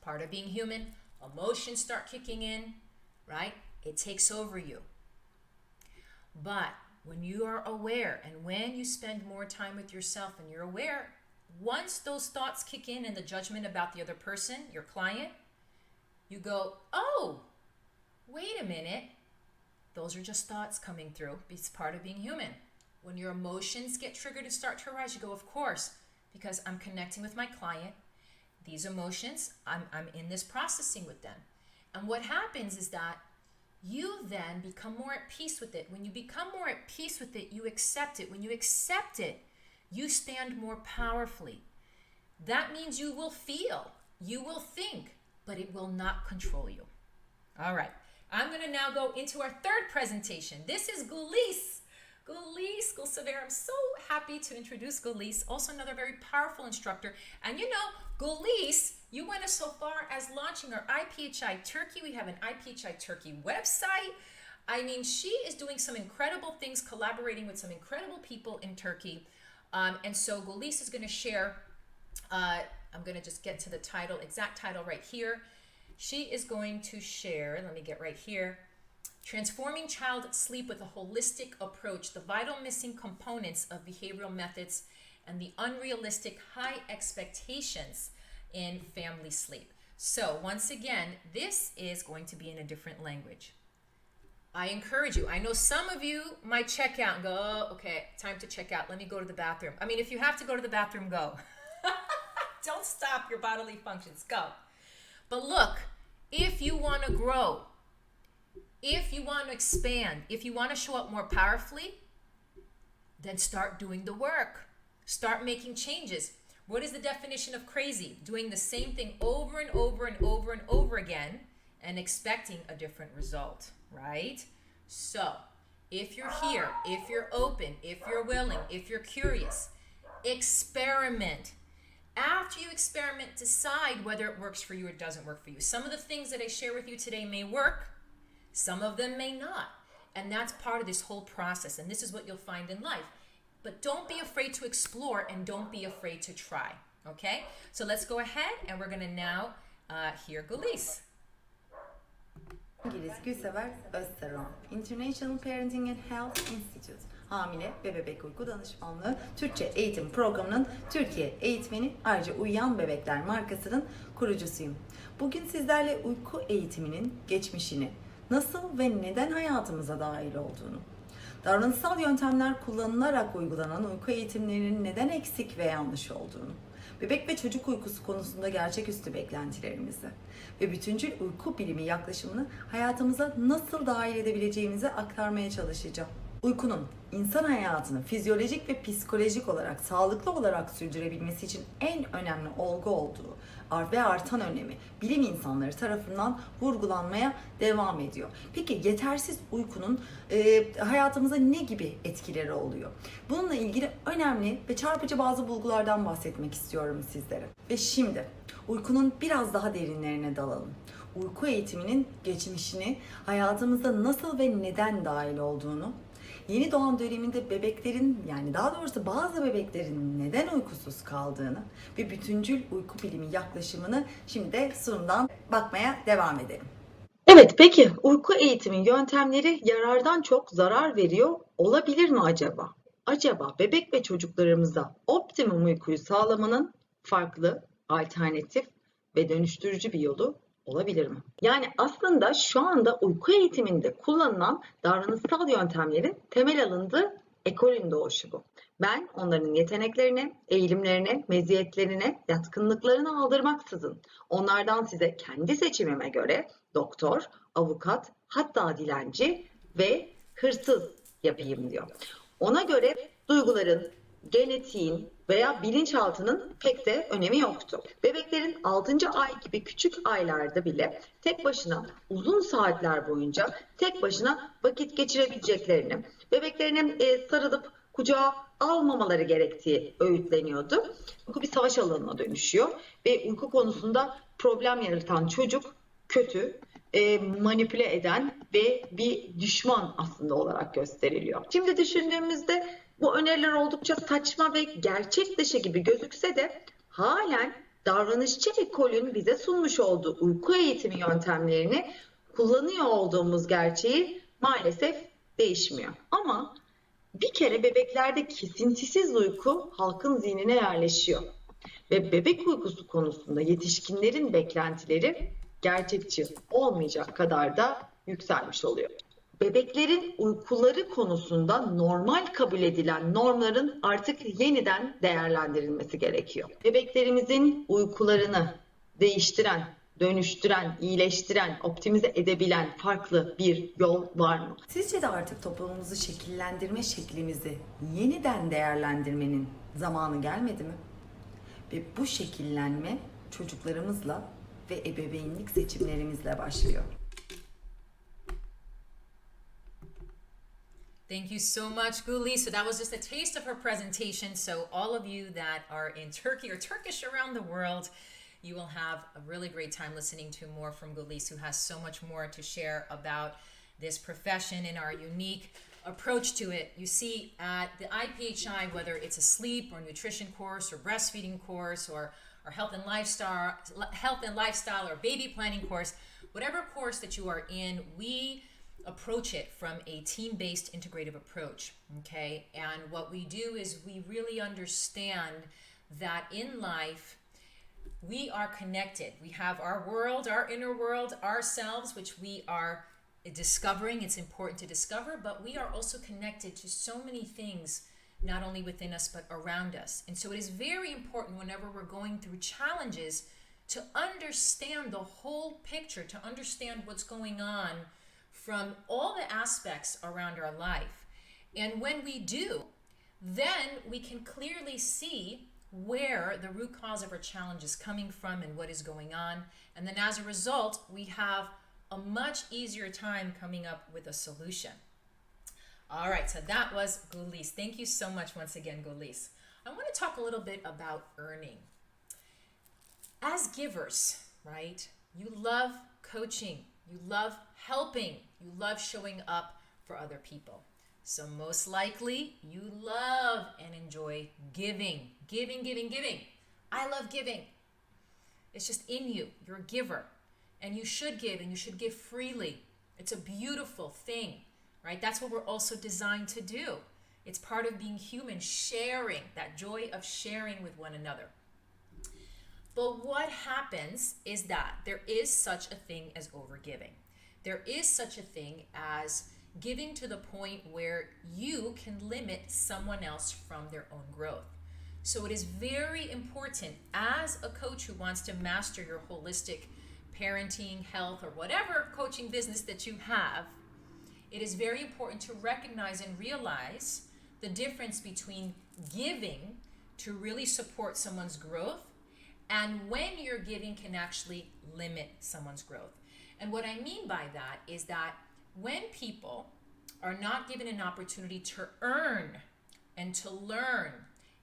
part of being human, emotions start kicking in, right? It takes over you. But when you are aware and when you spend more time with yourself and you're aware, once those thoughts kick in and the judgment about the other person, your client, you go, oh, wait a minute. Those are just thoughts coming through. It's part of being human. When your emotions get triggered and start to arise, you go, of course, because I'm connecting with my client. These emotions, I'm in this processing with them. And what happens is that you then become more at peace with it. When you become more at peace with it, you accept it. When you accept it, you stand more powerfully. That means you will feel, you will think, but it will not control you. All right, I'm going to now go into our third presentation. This is Gulis. Gulis Gulsever. I'm so happy to introduce Gulis, also another very powerful instructor. And Gulis, you went so far as launching our IPHI Turkey. We have an IPHI Turkey website. I mean, she is doing some incredible things, collaborating with some incredible people in Turkey. And so Gulis is going to share, I'm going to just get to the title, exact title right here. She is going to share, let me get right here, Transforming Child Sleep with a Holistic Approach, the vital missing components of behavioral methods and the unrealistic high expectations in family sleep. So once again, this is going to be in a different language. I encourage you. I know some of you might check out and go, oh, okay, time to check out. Let me go to the bathroom. I mean, if you have to go to the bathroom, go. Don't stop your bodily functions. Go. But look, if you want to grow, if you want to expand, if you want to show up more powerfully, then start doing the work. Start making changes. What is the definition of crazy? Doing the same thing over and over and over and over again and expecting a different result, right? So if you're here, if you're open, if you're willing, if you're curious, experiment. After you experiment, decide whether it works for you or it doesn't work for you. Some of the things that I share with you today may work. Some of them may not. And that's part of this whole process. And this is what you'll find in life. But don't be afraid to explore and don't be afraid to try. Okay? So let's go ahead and we're going to now hear Gulis. İngiliz Gülsever Öztaroğan, International Parenting and Health Institute, hamile ve bebek uyku danışmanlığı Türkçe eğitim programının Türkiye eğitmeni, ayrıca Uyuyan Bebekler markasının kurucusuyum. Bugün sizlerle uyku eğitiminin geçmişini, nasıl ve neden hayatımıza dahil olduğunu, davranışsal yöntemler kullanılarak uygulanan uyku eğitimlerinin neden eksik ve yanlış olduğunu, bebek ve çocuk uykusu konusunda gerçeküstü beklentilerimizi ve bütüncül uyku bilimi yaklaşımını hayatımıza nasıl dahil edebileceğimizi aktarmaya çalışacağım. Uykunun insan hayatını fizyolojik ve psikolojik olarak sağlıklı olarak sürdürebilmesi için en önemli olgu olduğu ve artan önemi bilim insanları tarafından vurgulanmaya devam ediyor. Peki yetersiz uykunun hayatımıza ne gibi etkileri oluyor? Bununla ilgili önemli ve çarpıcı bazı bulgulardan bahsetmek istiyorum sizlere. Ve şimdi uykunun biraz daha derinlerine dalalım. Uyku eğitiminin geçmişini, hayatımıza nasıl ve neden dahil olduğunu, yeni doğan döneminde bebeklerin, yani daha doğrusu bazı bebeklerin neden uykusuz kaldığını ve bütüncül uyku bilimi yaklaşımını şimdi de sunumdan bakmaya devam edelim. Evet, peki uyku eğitimi yöntemleri yarardan çok zarar veriyor olabilir mi acaba? Acaba bebek ve çocuklarımıza optimum uykuyu sağlamanın farklı, alternatif ve dönüştürücü bir yolu olabilir mi? Yani aslında şu anda uyku eğitiminde kullanılan davranışsal yöntemlerin temel alındığı ekolün doğuşu bu. Ben onların yeteneklerine, eğilimlerine, meziyetlerine, yatkınlıklarını aldırmaksızın onlardan size kendi seçimime göre doktor, avukat, hatta dilenci ve hırsız yapayım diyor. Ona göre duyguların, genetiğin veya bilinçaltının pek de önemi yoktu. Bebeklerin 6. ay gibi küçük aylarda bile tek başına uzun saatler boyunca tek başına vakit geçirebileceklerini, bebeklerinin sarılıp kucağa almamaları gerektiği öğütleniyordu. Uyku bir savaş alanına dönüşüyor ve uyku konusunda problem yaratan çocuk kötü, manipüle eden ve bir düşman aslında olarak gösteriliyor. Şimdi düşündüğümüzde bu öneriler oldukça saçma ve gerçek dışı gibi gözükse de halen davranışçı ekolün bize sunmuş olduğu uyku eğitimi yöntemlerini kullanıyor olduğumuz gerçeği maalesef değişmiyor. Ama bir kere bebeklerde kesintisiz uyku halkın zihnine yerleşiyor. Ve bebek uykusu konusunda yetişkinlerin beklentileri gerçekçi olmayacak kadar da yükselmiş oluyor. Bebeklerin uykuları konusunda normal kabul edilen normların artık yeniden değerlendirilmesi gerekiyor. Bebeklerimizin uykularını değiştiren, dönüştüren, iyileştiren, optimize edebilen farklı bir yol var mı? Sizce de artık toplumumuzu şekillendirme şeklimizi yeniden değerlendirmenin zamanı gelmedi mi? Ve bu şekillenme çocuklarımızla ve ebeveynlik seçimlerimizle başlıyor. Thank you so much, Guli. So that was just a taste of her presentation. So all of you that are in Turkey or Turkish around the world, you will have a really great time listening to more from Gulis, who has so much more to share about this profession and our unique approach to it. You see, at the IPHI, whether it's a sleep or nutrition course or breastfeeding course or health and lifestyle or baby planning course, whatever course that you are in, we approach it from a team-based integrative approach, okay? And what we do is we really understand that in life, we are connected. We have our world, our inner world, ourselves, which we are discovering. It's important to discover, but we are also connected to so many things, not only within us, but around us. And so it is very important whenever we're going through challenges to understand the whole picture, to understand what's going on from all the aspects around our life. And when we do, then we can clearly see where the root cause of our challenge is coming from and what is going on. And then as a result, we have a much easier time coming up with a solution. All right, so that was Gulis. Thank you so much once again, Gulis. I want to talk a little bit about earning. As givers, right, you love coaching, you love helping, you love showing up for other people. So most likely you love and enjoy giving. Giving. I love giving. It's just in you. You're a giver. And you should give, and you should give freely. It's a beautiful thing, right? That's what we're also designed to do. It's part of being human, sharing, that joy of sharing with one another. But what happens is that there is such a thing as overgiving. There is such a thing as giving to the point where you can limit someone else from their own growth. So it is very important as a coach who wants to master your holistic parenting, health, or whatever coaching business that you have, it is very important to recognize and realize the difference between giving to really support someone's growth and when your giving can actually limit someone's growth. And what I mean by that is that when people are not given an opportunity to earn and to learn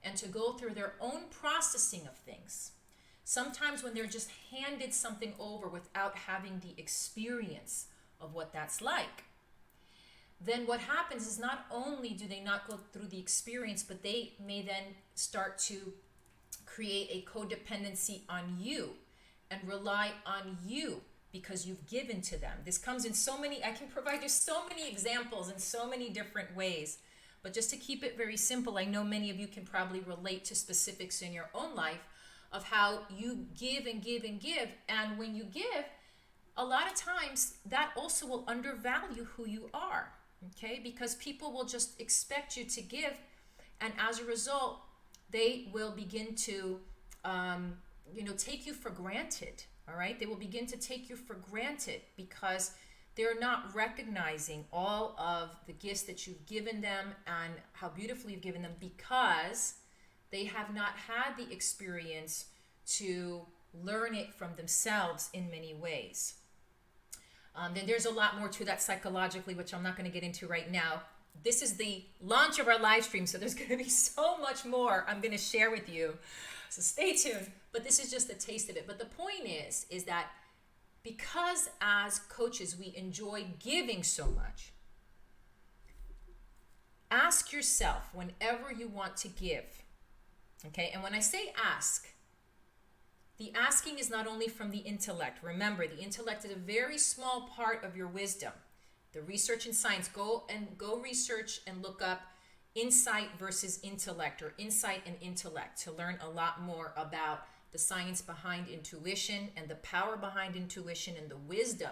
and to go through their own processing of things, sometimes when they're just handed something over without having the experience of what that's like, then what happens is not only do they not go through the experience, but they may then start to create a codependency on you and rely on you because you've given to them. This comes in so many, I can provide you so many examples in so many different ways. But just to keep it very simple, I know many of you can probably relate to specifics in your own life of how you give and give and give. And when you give, a lot of times that also will undervalue who you are, okay? Because people will just expect you to give, and as a result, they will begin to, take you for granted, all right? They will begin to take you for granted because they're not recognizing all of the gifts that you've given them and how beautifully you've given them, because they have not had the experience to learn it from themselves in many ways. Then there's a lot more to that psychologically, which I'm not going to get into right now. This is the launch of our live stream, so there's going to be so much more I'm going to share with you. So stay tuned. But this is just a taste of it. But the point is that because as coaches we enjoy giving so much, ask yourself whenever you want to give, okay? And when I say ask, the asking is not only from the intellect. Remember, the intellect is a very small part of your wisdom. The research in science, go research and look up insight versus intellect, or insight and intellect, to learn a lot more about the science behind intuition and the power behind intuition and the wisdom.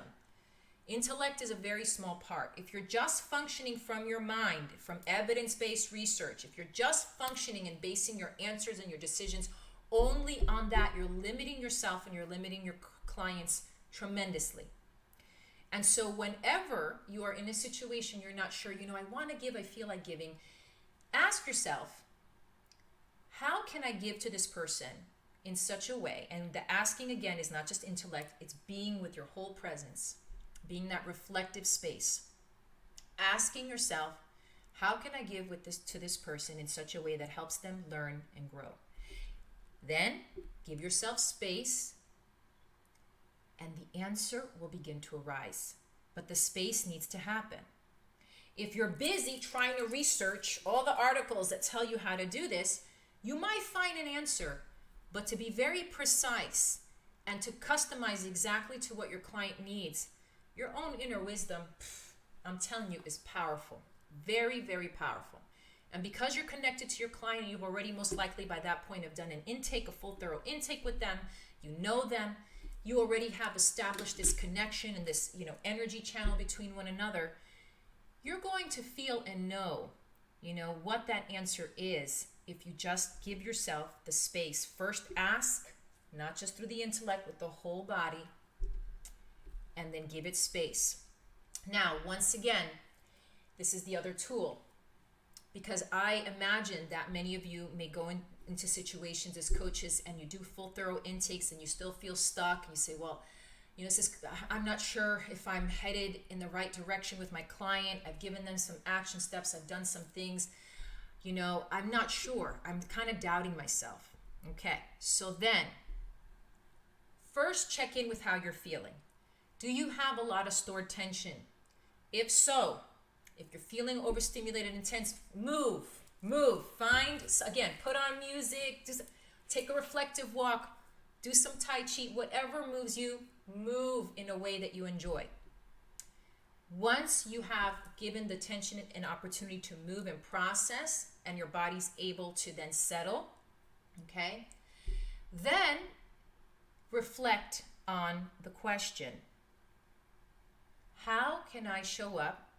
Intellect is a very small part. If you're just functioning from your mind, from evidence-based research, if you're just functioning and basing your answers and your decisions only on that, you're limiting yourself and you're limiting your clients tremendously. And so whenever you are in a situation you're not sure, I want to give, I feel like giving, ask yourself, how can I give to this person in such a way? And the asking, again, is not just intellect, it's being with your whole presence, being that reflective space. Asking yourself, how can I give to this person in such a way that helps them learn and grow? Then give yourself space, and the answer will begin to arise. But the space needs to happen. If you're busy trying to research all the articles that tell you how to do this, you might find an answer, but to be very precise and to customize exactly to what your client needs, your own inner wisdom, I'm telling you, is powerful. Very, very powerful. And because you're connected to your client, you've already most likely by that point have done an intake, a full thorough intake with them, you know them, you already have established this connection and this, energy channel between one another, you're going to feel and know, what that answer is if you just give yourself the space. First ask, not just through the intellect, with the whole body, and then give it space. Now, once again, this is the other tool, because I imagine that many of you may go into situations as coaches and you do full thorough intakes and you still feel stuck and you say, well, I'm not sure if I'm headed in the right direction with my client. I've given them some action steps. I've done some things. I'm not sure. I'm kind of doubting myself. Okay, so then first check in with how you're feeling. Do you have a lot of stored tension? If so, if you're feeling overstimulated, intense, move, again, put on music, just take a reflective walk, do some Tai Chi, whatever moves you, move in a way that you enjoy. Once you have given the tension an opportunity to move and process, and your body's able to then settle, okay, then reflect on the question, how can I show up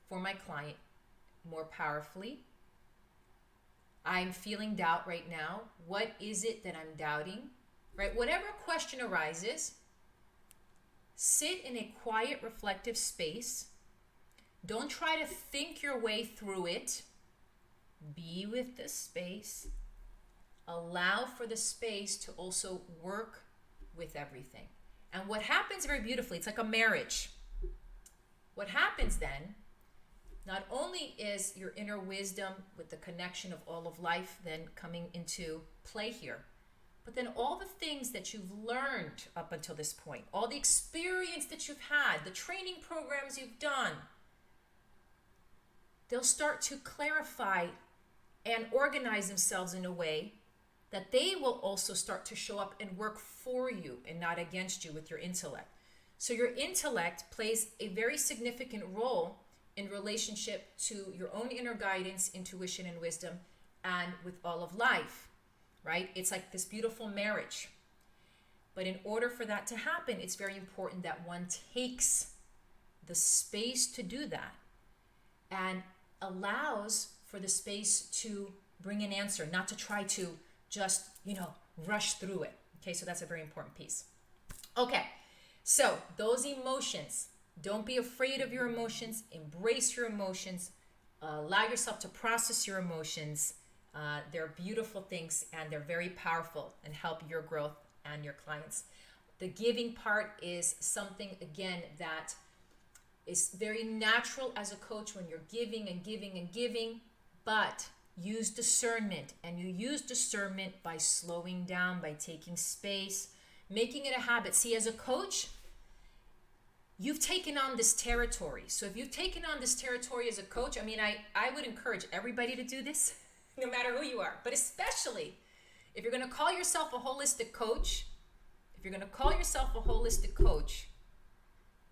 for my client more powerfully? I'm feeling doubt right now. What is it that I'm doubting? Right? Whatever question arises, sit in a quiet, reflective space. Don't try to think your way through it. Be with the space. Allow for the space to also work with everything. And what happens very beautifully, it's like a marriage. What happens then, not only is your inner wisdom with the connection of all of life then coming into play here, but then all the things that you've learned up until this point, all the experience that you've had, the training programs you've done, they'll start to clarify and organize themselves in a way that they will also start to show up and work for you and not against you with your intellect. So your intellect plays a very significant role in relationship to your own inner guidance, intuition, and wisdom, and with all of life, right? It's like this beautiful marriage. But in order for that to happen, it's very important that one takes the space to do that and allows for the space to bring an answer, not to try to just, rush through it. Okay, so that's a very important piece. Okay, so those emotions, don't be afraid of your emotions, embrace your emotions, allow yourself to process your emotions. They're beautiful things and they're very powerful and help your growth and your clients. The giving part is something, again, that is very natural as a coach when you're giving and giving and giving, but use discernment. And you use discernment by slowing down, by taking space, making it a habit. See, as a coach, you've taken on this territory. So if you've taken on this territory as a coach, I would encourage everybody to do this, no matter who you are, but especially if you're going to call yourself a holistic coach,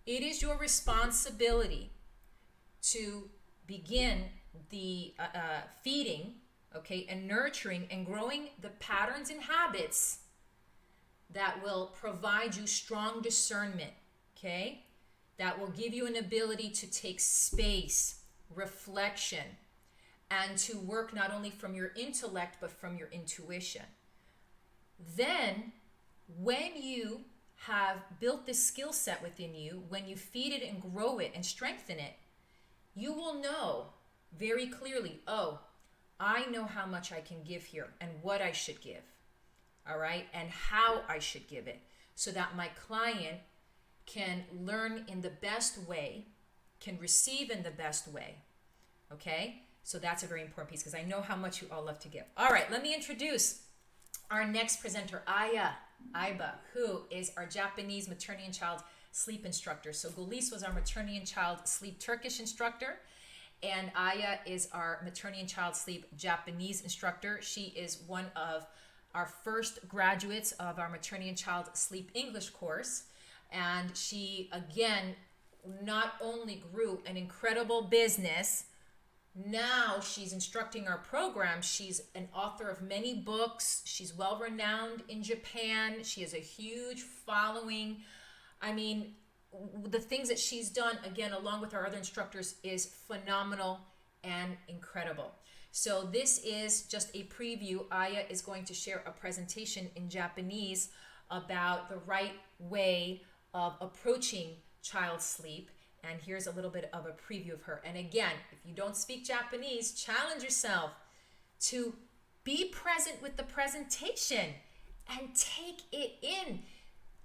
it is your responsibility to begin the feeding, okay, and nurturing and growing the patterns and habits that will provide you strong discernment, okay, that will give you an ability to take space, reflection, and to work not only from your intellect, but from your intuition. Then, when you have built this skill set within you, when you feed it and grow it and strengthen it, you will know very clearly, oh, I know how much I can give here and what I should give, all right, and how I should give it, so that my client can learn in the best way, can receive in the best way, okay? So that's a very important piece because I know how much you all love to give. All right, let me introduce our next presenter, Aiba, who is our Japanese maternity and child sleep instructor. So Gulis was our maternity and child sleep Turkish instructor, and Aya is our maternity and child sleep Japanese instructor. She is one of our first graduates of our maternity and child sleep English course, and she, again, not only grew an incredible business. Now she's instructing our program. She's an author of many books. She's well renowned in Japan. She has a huge following. The things that she's done, again, along with our other instructors, is phenomenal and incredible. So this is just a preview. Aya is going to share a presentation in Japanese about the right way of approaching child sleep. And here's a little bit of a preview of her. And again, if you don't speak Japanese, challenge yourself to be present with the presentation and take it in.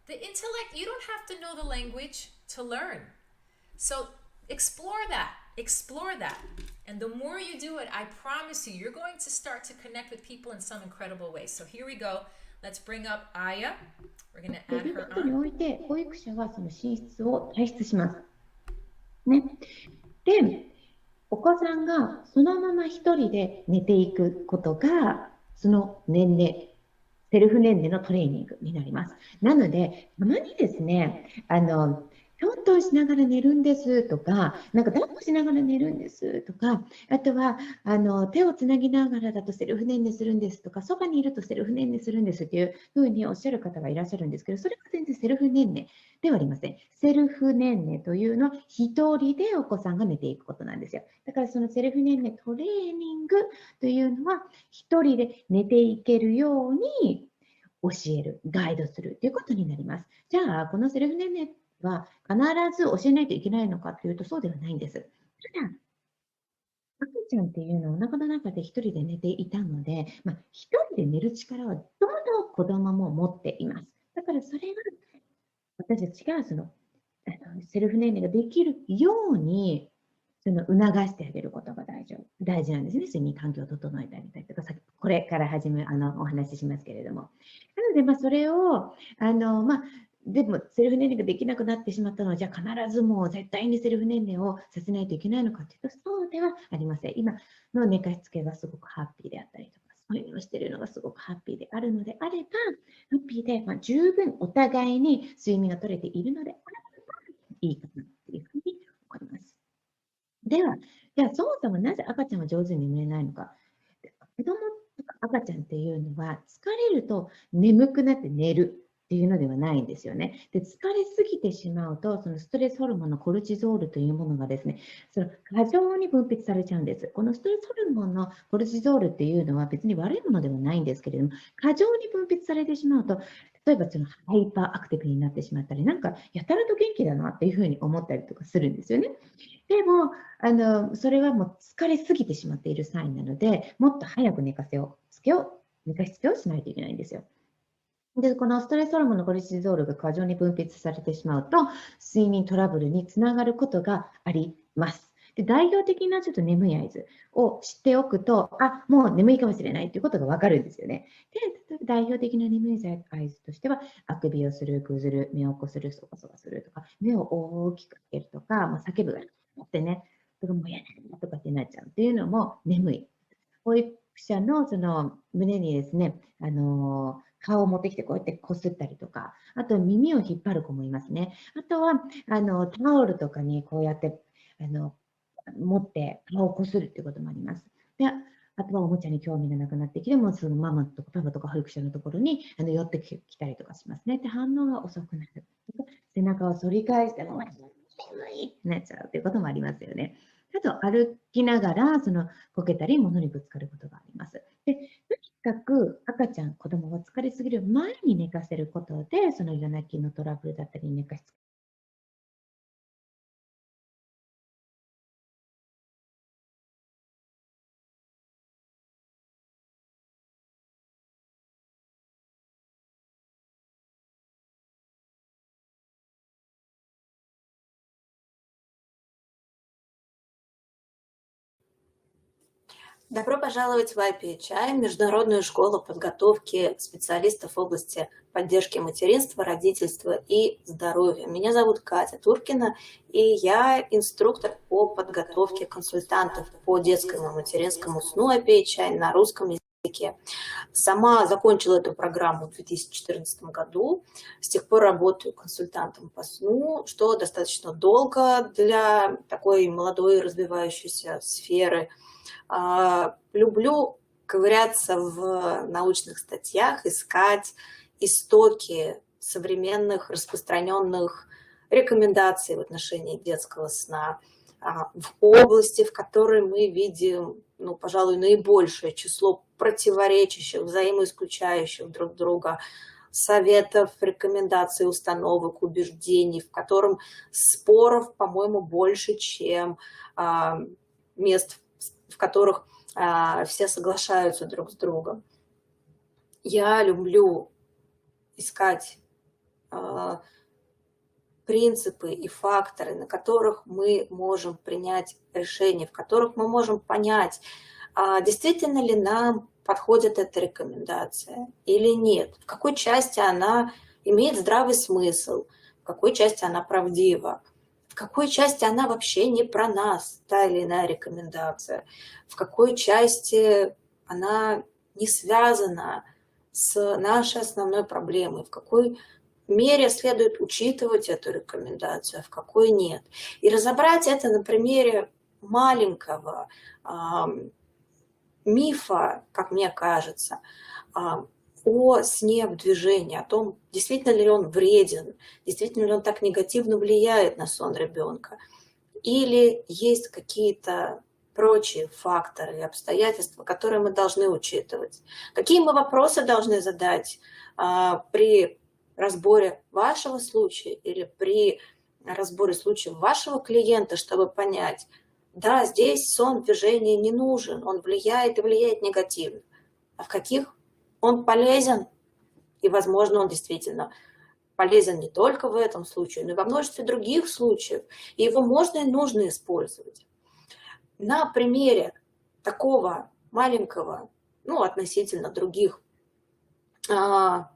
The intellect, you don't have to know the language to learn. So explore that. And the more you do it, I promise you, you're going to start to connect with people in some incredible ways. So here we go. Let's bring up Aya. We're going to add ベビー her ベッドに on. おいて保育者はその寝室を退出します。ね。で、お子さんがそのまま一人で寝ていくことが、その年齢、セルフ年齢のトレーニングになります。なので、たまにですね、トントンしながら寝るんですとか、なんか抱っこしながら寝るんですとか、あとは手をつなぎながらだとセルフ年齢するんですとか、そばにいるとセルフ年齢するんですっていうふうにおっしゃる方がいらっしゃるんですけど、それは全然セルフ年齢ではありません。セルフ年齢というのは一人でお子さんが寝ていくことなんですよ。だからそのセルフ年齢トレーニングというのは一人で寝ていけるように教える、ガイドするということになります。じゃあ、このセルフ年齢は必ず教えないといけないのかというとそうではないんです。ただ、赤ちゃんっていうのはお腹の中で一人で寝ていたので、一人で寝る力はどの子供も持っています。だからそれは私たちがセルフ年齢ができるように促してあげることが大事なんですね。睡眠環境を整えてあげたりとか、これからお話ししますけれども。なので、それをでもセルフ年齢ができなくなってしまったのは、じゃあ必ずもう絶対にセルフ年齢をさせないといけないのかというと、そうではありません。今の寝かしつけがすごくハッピーであったりとか、そういうのをしているのがすごくハッピーであるのであれば、ハッピーで、十分お互いに睡眠が取れているのであればいいかなというふうに思います。では、じゃあそもそもなぜ赤ちゃんは上手に眠れないのか。子供とか赤ちゃんっていうのは、疲れると眠くなって寝るっていうのではないんですよね。で、疲れすぎてしまうと、そのストレスホルモンのコルチゾールというものがですね、その過剰に分泌されちゃうんです。このストレスホルモンのコルチゾールっていうのは別に悪いものではないんですけれども、過剰に分泌されてしまうと、例えばそのハイパーアクティブになってしまったり、なんかやたらと元気だなっていうふうに思ったりとかするんですよね。でも、それはもう疲れすぎてしまっているサインなので、もっと早く寝かしつけをしないといけないんですよ。で、このストレスホルモンのコルチゾールが過剰に分泌されてしまうと、睡眠トラブルにつながることがあります。で、代表的なちょっと眠い合図を知っておくと、もう眠いかもしれないということがわかるんですよね。で、例えば代表的な眠い合図としては、あくびをする、ぐずる、目をこする、そわそわするとか、目を大きく開けるとか、叫ぶってね、とかもうやだとかってなっちゃうっていうのも眠い。保育者のその胸にですね、顔を持ってきてこうやってこすったりとか、あと耳を引っ張る子もいますね。あとは、タオルとかにこうやって、持って顔をこするっていうこともあります。で、あとはおもちゃに興味がなくなってきても、そのママとかパパとか保育士のところに寄ってきたりとかしますね。で、反応が遅くなる。背中を反り返しても、眠いってなっちゃうということもありますよね。あと、歩きながら、こけたり、物にぶつかることがあります。で、とにかく赤ちゃん、子供が疲れすぎる前に寝かせることで、その夜泣きのトラブルだったり、寝かしつけДобро пожаловать в IPHI, Международную школу подготовки специалистов в области поддержки материнства, родительства и здоровья. Меня зовут Катя Туркина, и я инструктор по подготовке консультантов по детскому и материнскому сну IPHI на русском языке. Сама закончила эту программу в 2014 году, с тех пор работаю консультантом по сну, что достаточно долго для такой молодой развивающейся сферы. Люблю ковыряться в научных статьях, искать истоки современных распространенных рекомендаций в отношении детского сна в области, в которой мы видим, пожалуй, наибольшее число противоречащих, взаимоисключающих друг друга советов, рекомендаций, установок, убеждений, в котором споров, по-моему, больше, чем мест, в которых все соглашаются друг с другом. Я люблю искать принципы и факторы, на которых мы можем принять решение, в которых мы можем понять, действительно ли нам подходит эта рекомендация или нет, в какой части она имеет здравый смысл, в какой части она правдива, в какой части она вообще не про нас, та или иная рекомендация, в какой части она не связана с нашей основной проблемой, в какой мере следует учитывать эту рекомендацию, а в какой нет. И разобрать это на примере маленького мифа, как мне кажется, о сне в движении, о том, действительно ли он вреден, действительно ли он так негативно влияет на сон ребенка, или есть какие-то прочие факторы и обстоятельства, которые мы должны учитывать. Какие мы вопросы должны задать при разборе вашего случая или при разборе случаев вашего клиента, чтобы понять, да, здесь сон в движении не нужен, он влияет и влияет негативно, а в каких он полезен, и, возможно, он действительно полезен не только в этом случае, но и во множестве других случаев, и его можно и нужно использовать. На примере такого маленького, относительно других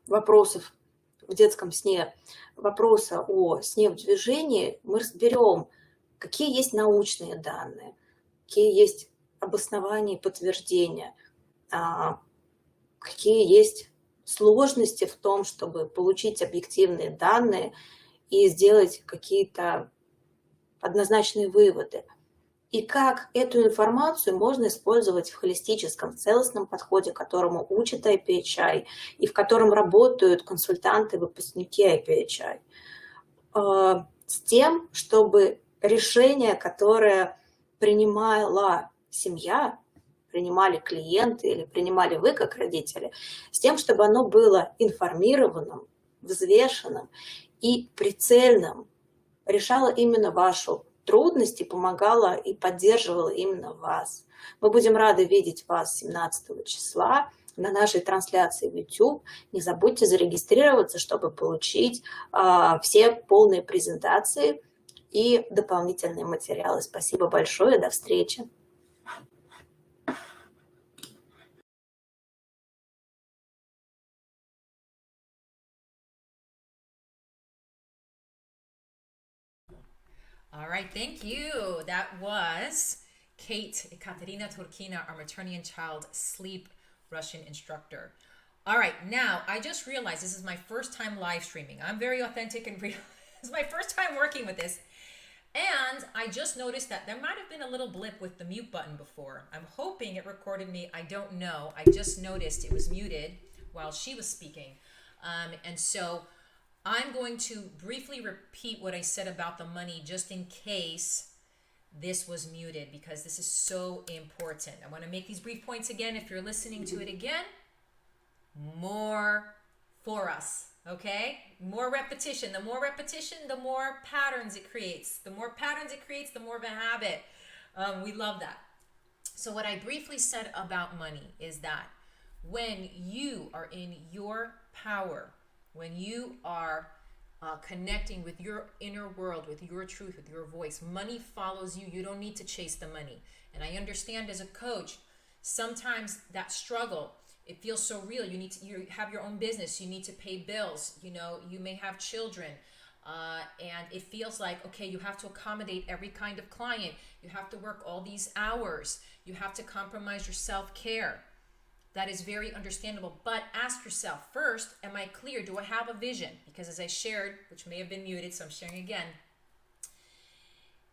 вопросов в детском сне, вопроса о сне в движении, мы разберем, какие есть научные данные, какие есть обоснования и подтверждения, какие есть сложности в том, чтобы получить объективные данные и сделать какие-то однозначные выводы. и как эту информацию можно использовать в холистическом, целостном подходе, которому учат IPHI и в котором работают консультанты, выпускники IPHI, с тем, чтобы решение, которое принимала семья, принимали клиенты или принимали вы как родители, с тем, чтобы оно было информированным, взвешенным и прицельным, решало именно вашу трудность и помогала и поддерживала именно вас. Мы будем рады видеть вас 17 числа на нашей трансляции в YouTube. Не забудьте зарегистрироваться, чтобы получить все полные презентации и дополнительные материалы. Спасибо большое, до встречи. All right, thank you. That was Katerina Turkina, our maternity and child sleep Russian instructor. All right, now I just realized this is my first time live streaming. I'm very authentic and real. It's my first time working with this. And I just noticed that there might have been a little blip with the mute button before. I'm hoping it recorded me. I don't know. I just noticed it was muted while she was speaking. And so I'm going to briefly repeat what I said about the money just in case this was muted, because this is so important. I want to make these brief points again. If you're listening to it again, more for us, okay? More repetition. The more repetition, the more patterns it creates. The more patterns it creates, the more of a habit. We love that. So what I briefly said about money is that when you are in your power, when you are connecting with your inner world, with your truth, with your voice, money follows you. You don't need to chase the money. And I understand as a coach, sometimes that struggle, it feels so real. You have your own business. You need to pay bills. You know, you may have children. And it feels like, okay, you have to accommodate every kind of client. You have to work all these hours. You have to compromise your self-care. That is very understandable. But ask yourself first, am I clear? Do I have a vision? Because as I shared, which may have been muted, so I'm sharing again,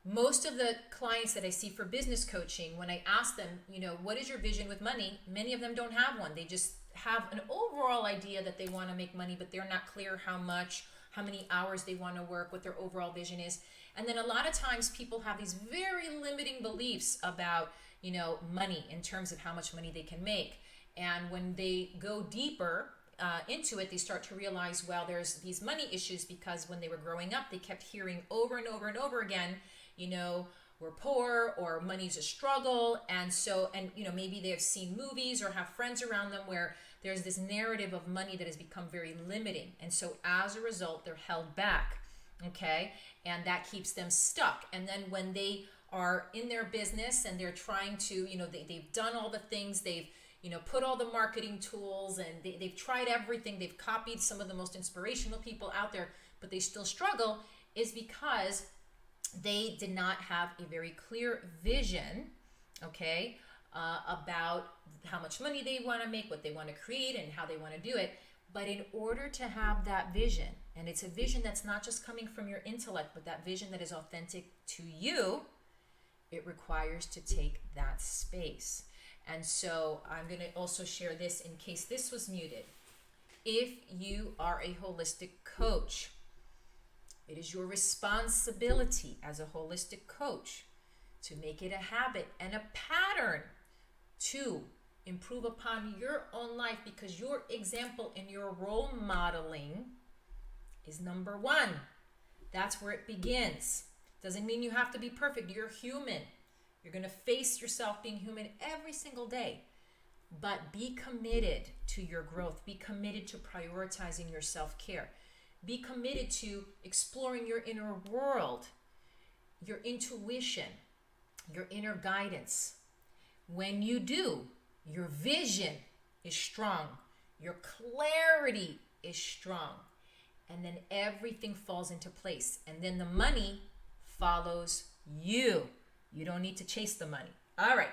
most of the clients that I see for business coaching, when I ask them, you know, what is your vision with money? Many of them don't have one. They just have an overall idea that they want to make money, but they're not clear how much, how many hours they want to work, what their overall vision is. And then a lot of times people have these very limiting beliefs about, you know, money in terms of how much money they can make. And when they go deeper into it, they start to realize, well, there's these money issues because when they were growing up, they kept hearing over and over and over again, you know, we're poor or money's a struggle. And so, and, you know, maybe they've seen movies or have friends around them where there's this narrative of money that has become very limiting. And so as a result, they're held back, okay? And that keeps them stuck. And then when they are in their business and they're trying to, you know, they've done all the things, they've, you know, put all the marketing tools and they've tried everything. They've copied some of the most inspirational people out there, but they still struggle, is because they did not have a very clear vision, okay, about how much money they want to make, what they want to create, and how they want to do it. But in order to have that vision, and it's a vision that's not just coming from your intellect, but that vision that is authentic to you, it requires to take that space. And so I'm going to also share this in case this was muted. If you are a holistic coach, it is your responsibility as a holistic coach to make it a habit and a pattern to improve upon your own life, because your example and your role modeling is number one. That's where it begins. Doesn't mean you have to be perfect. You're human. You're going to face yourself being human every single day. But be committed to your growth. Be committed to prioritizing your self-care. Be committed to exploring your inner world, your intuition, your inner guidance. When you do, your vision is strong. Your clarity is strong. And then everything falls into place. And then the money follows you. You don't need to chase the money. All right.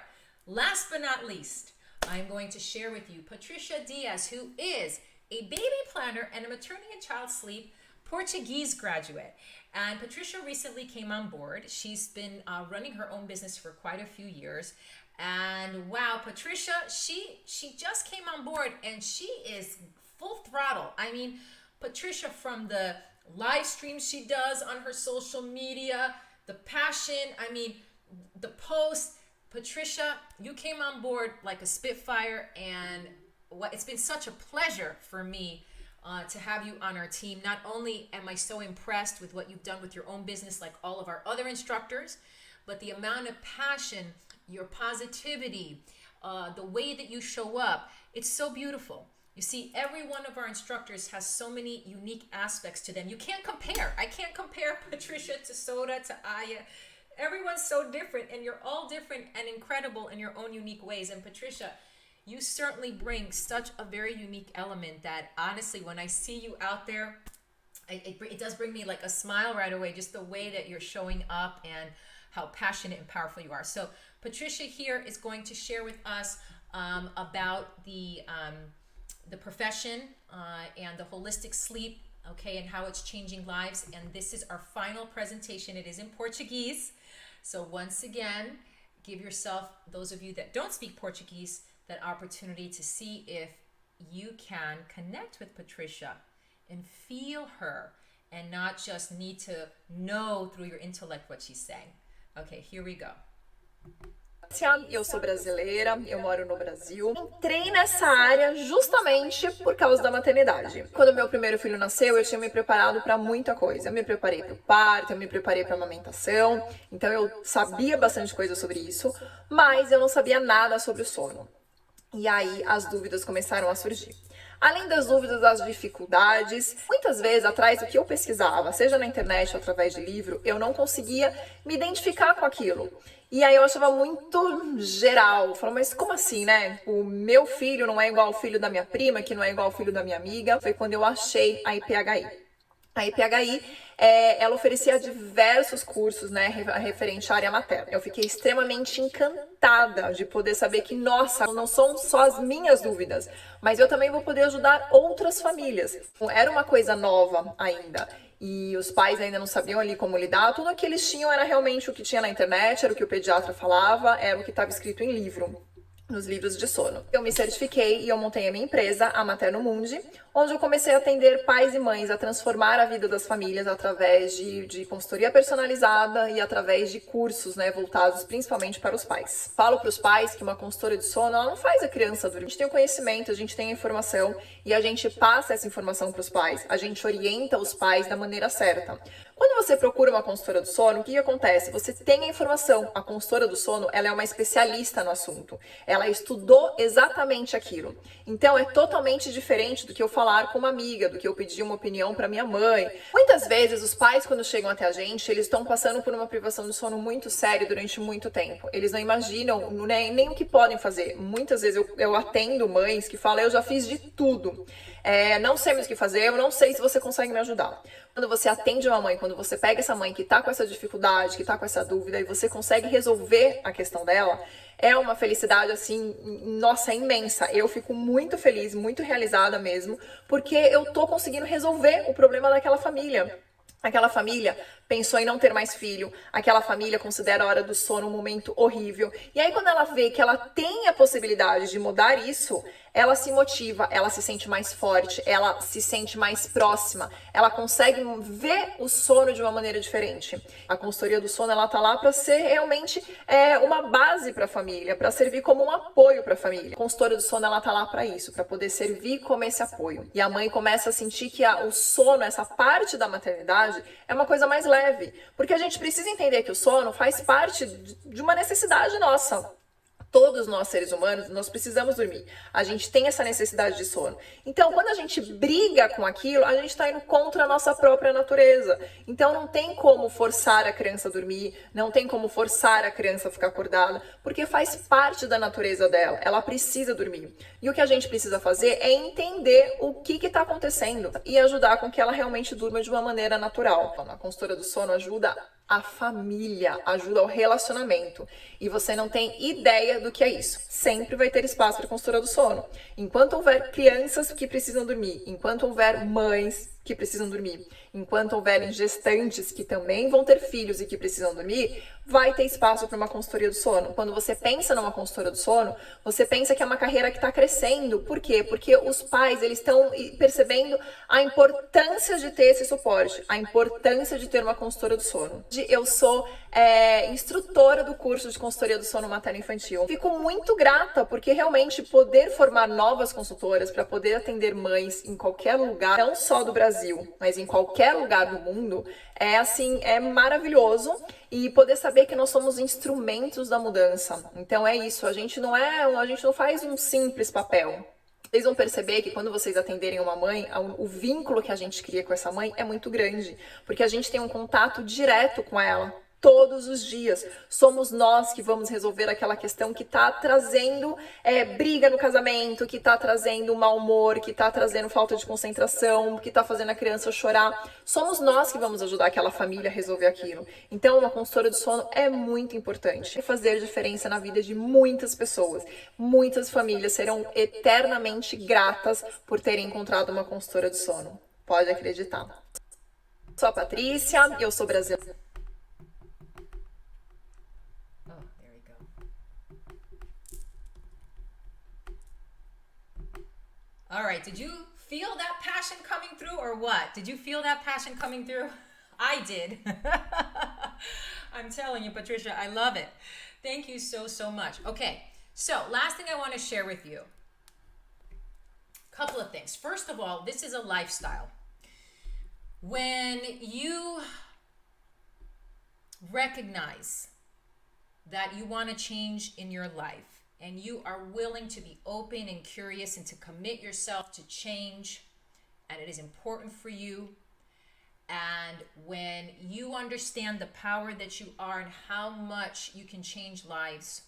Last but not least, I'm going to share with you Patricia Diaz, who is a baby planner and a maternity and child sleep Portuguese graduate. And Patricia recently came on board. She's been running her own business for quite a few years. And wow, Patricia, she just came on board and she is full throttle. I mean, Patricia, from the live streams she does on her social media, the passion, I mean, the posts. Patricia, you came on board like a Spitfire, and it's been such a pleasure for me to have you on our team. Not only am I so impressed with what you've done with your own business, like all of our other instructors, but the amount of passion, your positivity, the way that you show up, it's so beautiful. You see, every one of our instructors has so many unique aspects to them. You can't compare. I can't compare Patricia to Soda, to Aya. Everyone's so different, and you're all different and incredible in your own unique ways. And Patricia, you certainly bring such a very unique element that honestly, when I see you out there, it does bring me like a smile right away, just the way that you're showing up and how passionate and powerful you are. So Patricia here is going to share with us about the profession and the holistic sleep, okay, and how it's changing lives. And this is our final presentation. It is in Portuguese. So once again, give yourself, those of you that don't speak Portuguese, that opportunity to see if you can connect with Patricia and feel her and not just need to know through your intellect what she's saying. Okay, here we go. Eu sou brasileira, eu moro no Brasil. Entrei nessa área justamente por causa da maternidade. Quando meu primeiro filho nasceu, eu tinha me preparado para muita coisa. Eu me preparei para o parto, eu me preparei para a amamentação. Então eu sabia bastante coisa sobre isso, mas eu não sabia nada sobre o sono. E aí as dúvidas começaram a surgir. Além das dúvidas, das dificuldades, muitas vezes atrás do que eu pesquisava, seja na internet ou através de livro, eu não conseguia me identificar com aquilo. E aí eu achava muito geral, falava, mas como assim, né? O meu filho não é igual ao filho da minha prima, que não é igual ao filho da minha amiga. Foi quando eu achei a IPHI. A IPHI, ela oferecia diversos cursos, né, referente à área materna. Eu fiquei extremamente encantada de poder saber que, nossa, não são só as minhas dúvidas, mas eu também vou poder ajudar outras famílias. Era uma coisa nova ainda. E os pais ainda não sabiam ali como lidar. Tudo que eles tinham era realmente o que tinha na internet, era o que o pediatra falava, era o que estava escrito em livro, nos livros de sono. Eu me certifiquei e eu montei a minha empresa, a Materno Mundi, onde eu comecei a atender pais e mães a transformar a vida das famílias através de consultoria personalizada e através de cursos, né, voltados principalmente para os pais. Falo para os pais que uma consultora de sono, ela não faz a criança dormir. A gente tem o conhecimento, a gente tem a informação e a gente passa essa informação para os pais. A gente orienta os pais da maneira certa. Quando você procura uma consultora do sono, o que acontece? Você tem a informação. A consultora do sono, ela é uma especialista no assunto. Ela estudou exatamente aquilo. Então, é totalmente diferente do que eu falar com uma amiga, do que eu pedir uma opinião para minha mãe. Muitas vezes, os pais, quando chegam até a gente, eles estão passando por uma privação de sono muito séria durante muito tempo. Eles não imaginam nem o que podem fazer. Muitas vezes eu atendo mães que falam, eu já fiz de tudo. Não sei mais o que fazer, eu não sei se você consegue me ajudar. Quando você atende uma mãe, quando você pega essa mãe que tá com essa dificuldade, que tá com essa dúvida e você consegue resolver a questão dela, é uma felicidade assim, nossa, imensa. Eu fico muito feliz, muito realizada mesmo, porque eu tô conseguindo resolver o problema daquela família. Aquela família pensou em não ter mais filho, aquela família considera a hora do sono um momento horrível. E aí quando ela vê que ela tem a possibilidade de mudar isso, ela se motiva, ela se sente mais forte, ela se sente mais próxima, ela consegue ver o sono de uma maneira diferente. A consultoria do sono, ela tá lá para ser realmente uma base para a família, para servir como um apoio para a família. A consultoria do sono, ela tá lá para isso, para poder servir como esse apoio. E a mãe começa a sentir que o sono, essa parte da maternidade, é uma coisa mais leve, porque a gente precisa entender que o sono faz parte de uma necessidade nossa. Todos nós, seres humanos, nós precisamos dormir. A gente tem essa necessidade de sono. Então, quando a gente briga com aquilo, a gente está indo contra a nossa própria natureza. Então, não tem como forçar a criança a dormir, não tem como forçar a criança a ficar acordada, porque faz parte da natureza dela. Ela precisa dormir. E o que a gente precisa fazer é entender o que está acontecendo e ajudar com que ela realmente durma de uma maneira natural. A consultora do sono ajuda a família, ajuda ao relacionamento. E você não tem ideia do que é isso. Sempre vai ter espaço para a consultora do sono. Enquanto houver crianças que precisam dormir, enquanto houver mães que que precisam dormir. Enquanto houverem gestantes que também vão ter filhos e que precisam dormir, vai ter espaço para uma consultoria do sono. Quando você pensa numa consultoria do sono, você pensa que é uma carreira que está crescendo. Por quê? Porque os pais, eles estão percebendo a importância de ter esse suporte, a importância de ter uma consultora do sono. Eu sou instrutora do curso de consultoria do sono materno-infantil. Fico muito grata, porque realmente poder formar novas consultoras para poder atender mães em qualquer lugar, não só do Brasil, mas em qualquer lugar do mundo, é maravilhoso. E poder saber que nós somos instrumentos da mudança. Então é isso, a gente não faz um simples papel. Vocês vão perceber que quando vocês atenderem uma mãe, o vínculo que a gente cria com essa mãe é muito grande, porque a gente tem um contato direto com ela. Todos os dias, somos nós que vamos resolver aquela questão que está trazendo briga no casamento, que está trazendo mau humor, que está trazendo falta de concentração, que está fazendo a criança chorar. Somos nós que vamos ajudar aquela família a resolver aquilo. Então, uma consultora do sono é muito importante. Vai fazer diferença na vida de muitas pessoas. Muitas famílias serão eternamente gratas por terem encontrado uma consultora do sono. Pode acreditar. Sou a Patrícia, eu sou brasileira. All right, did you feel that passion coming through or what? Did you feel that passion coming through? I did. I'm telling you, Patricia, I love it. Thank you so, so much. Okay, so last thing I want to share with you. A couple of things. First of all, this is a lifestyle. When you recognize that you want to change in your life, and you are willing to be open and curious and to commit yourself to change, and it is important for you, and when you understand the power that you are and how much you can change lives,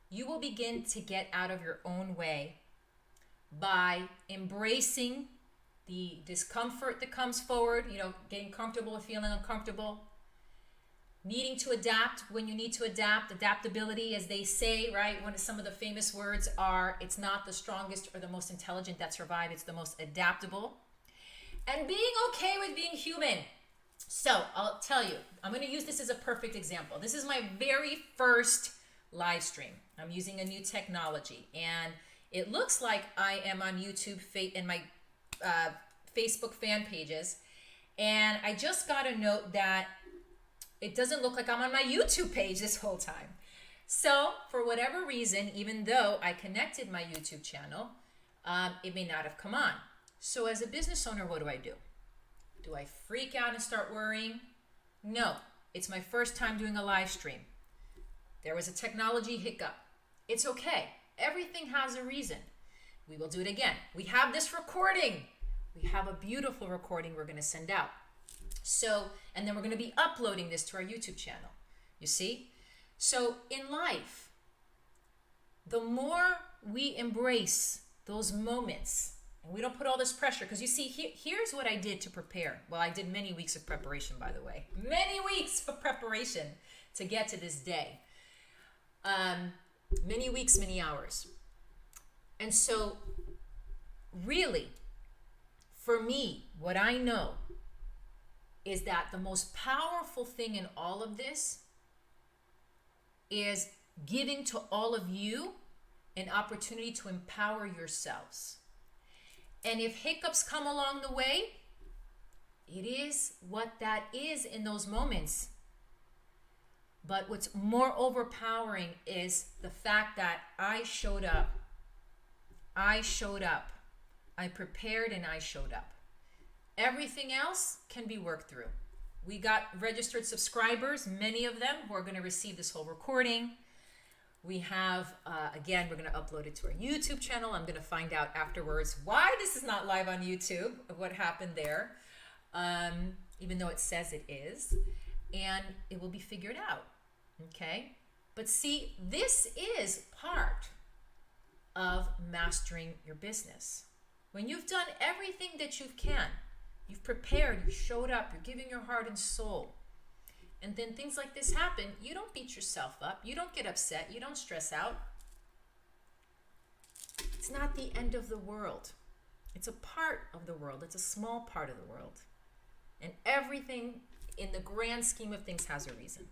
you will begin to get out of your own way by embracing the discomfort that comes forward, getting comfortable with feeling uncomfortable, needing to adapt when you need to adapt, adaptability, as they say, right? One of some of the famous words are, it's not the strongest or the most intelligent that survive, it's the most adaptable. And being okay with being human. So I'll tell you, I'm going to use this as a perfect example. This is my very first live stream. I'm using a new technology, and it looks like I am on YouTube in my Facebook fan pages. And I just got a note that it doesn't look like I'm on my YouTube page this whole time. So for whatever reason, even though I connected my YouTube channel, it may not have come on. So as a business owner, what do? Do I freak out and start worrying? No, it's my first time doing a live stream. There was a technology hiccup. It's okay. Everything has a reason. We will do it again. We have this recording. We have a beautiful recording we're going to send out. So, and then we're going to be uploading this to our YouTube channel. You see? So in life, the more we embrace those moments, and we don't put all this pressure, because you see, here's what I did to prepare. Well, I did many weeks of preparation, by the way. Many weeks of preparation to get to this day. Many weeks, many hours. And so, really, for me, what I know is that the most powerful thing in all of this is giving to all of you an opportunity to empower yourselves. And if hiccups come along the way, it is what that is in those moments. But what's more overpowering is the fact that I showed up. I prepared and I showed up. Everything else can be worked through. We got registered subscribers, many of them, who are going to receive this whole recording. We have, again, we're going to upload it to our YouTube channel. I'm going to find out afterwards why this is not live on YouTube, what happened there, even though it says it is. And it will be figured out, okay? But see, this is part of mastering your business. When you've done everything that you can, you've prepared, you showed up, you're giving your heart and soul, and then things like this happen, you don't beat yourself up, you don't get upset, you don't stress out. It's not the end of the world. It's a part of the world. It's a small part of the world. And everything in the grand scheme of things has a reason.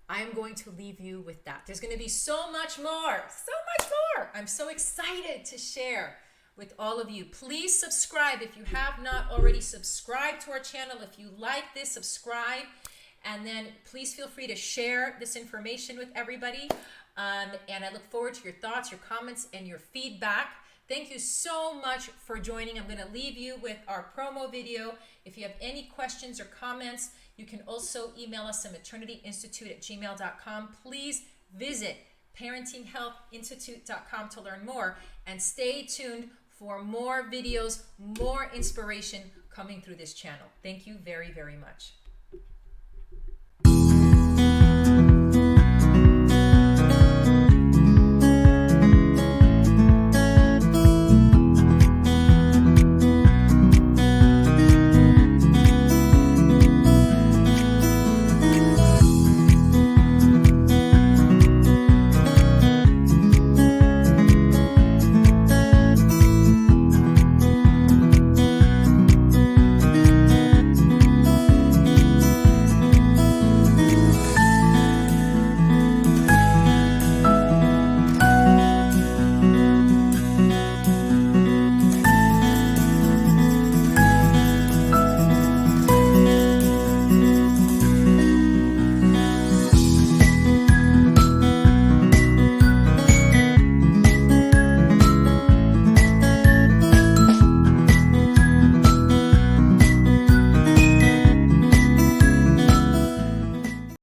I am going to leave you with that. There's going to be so much more, so much more. I'm so excited to share with all of you. Please subscribe if you have not already subscribed to our channel. If you like this, subscribe. And then please feel free to share this information with everybody. And I look forward to your thoughts, your comments, and your feedback. Thank you so much for joining. I'm going to leave you with our promo video. If you have any questions or comments, you can also email us at maternityinstitute@gmail.com. Please visit parentinghealthinstitute.com to learn more, and stay tuned for more videos, more inspiration coming through this channel. Thank you very, very much.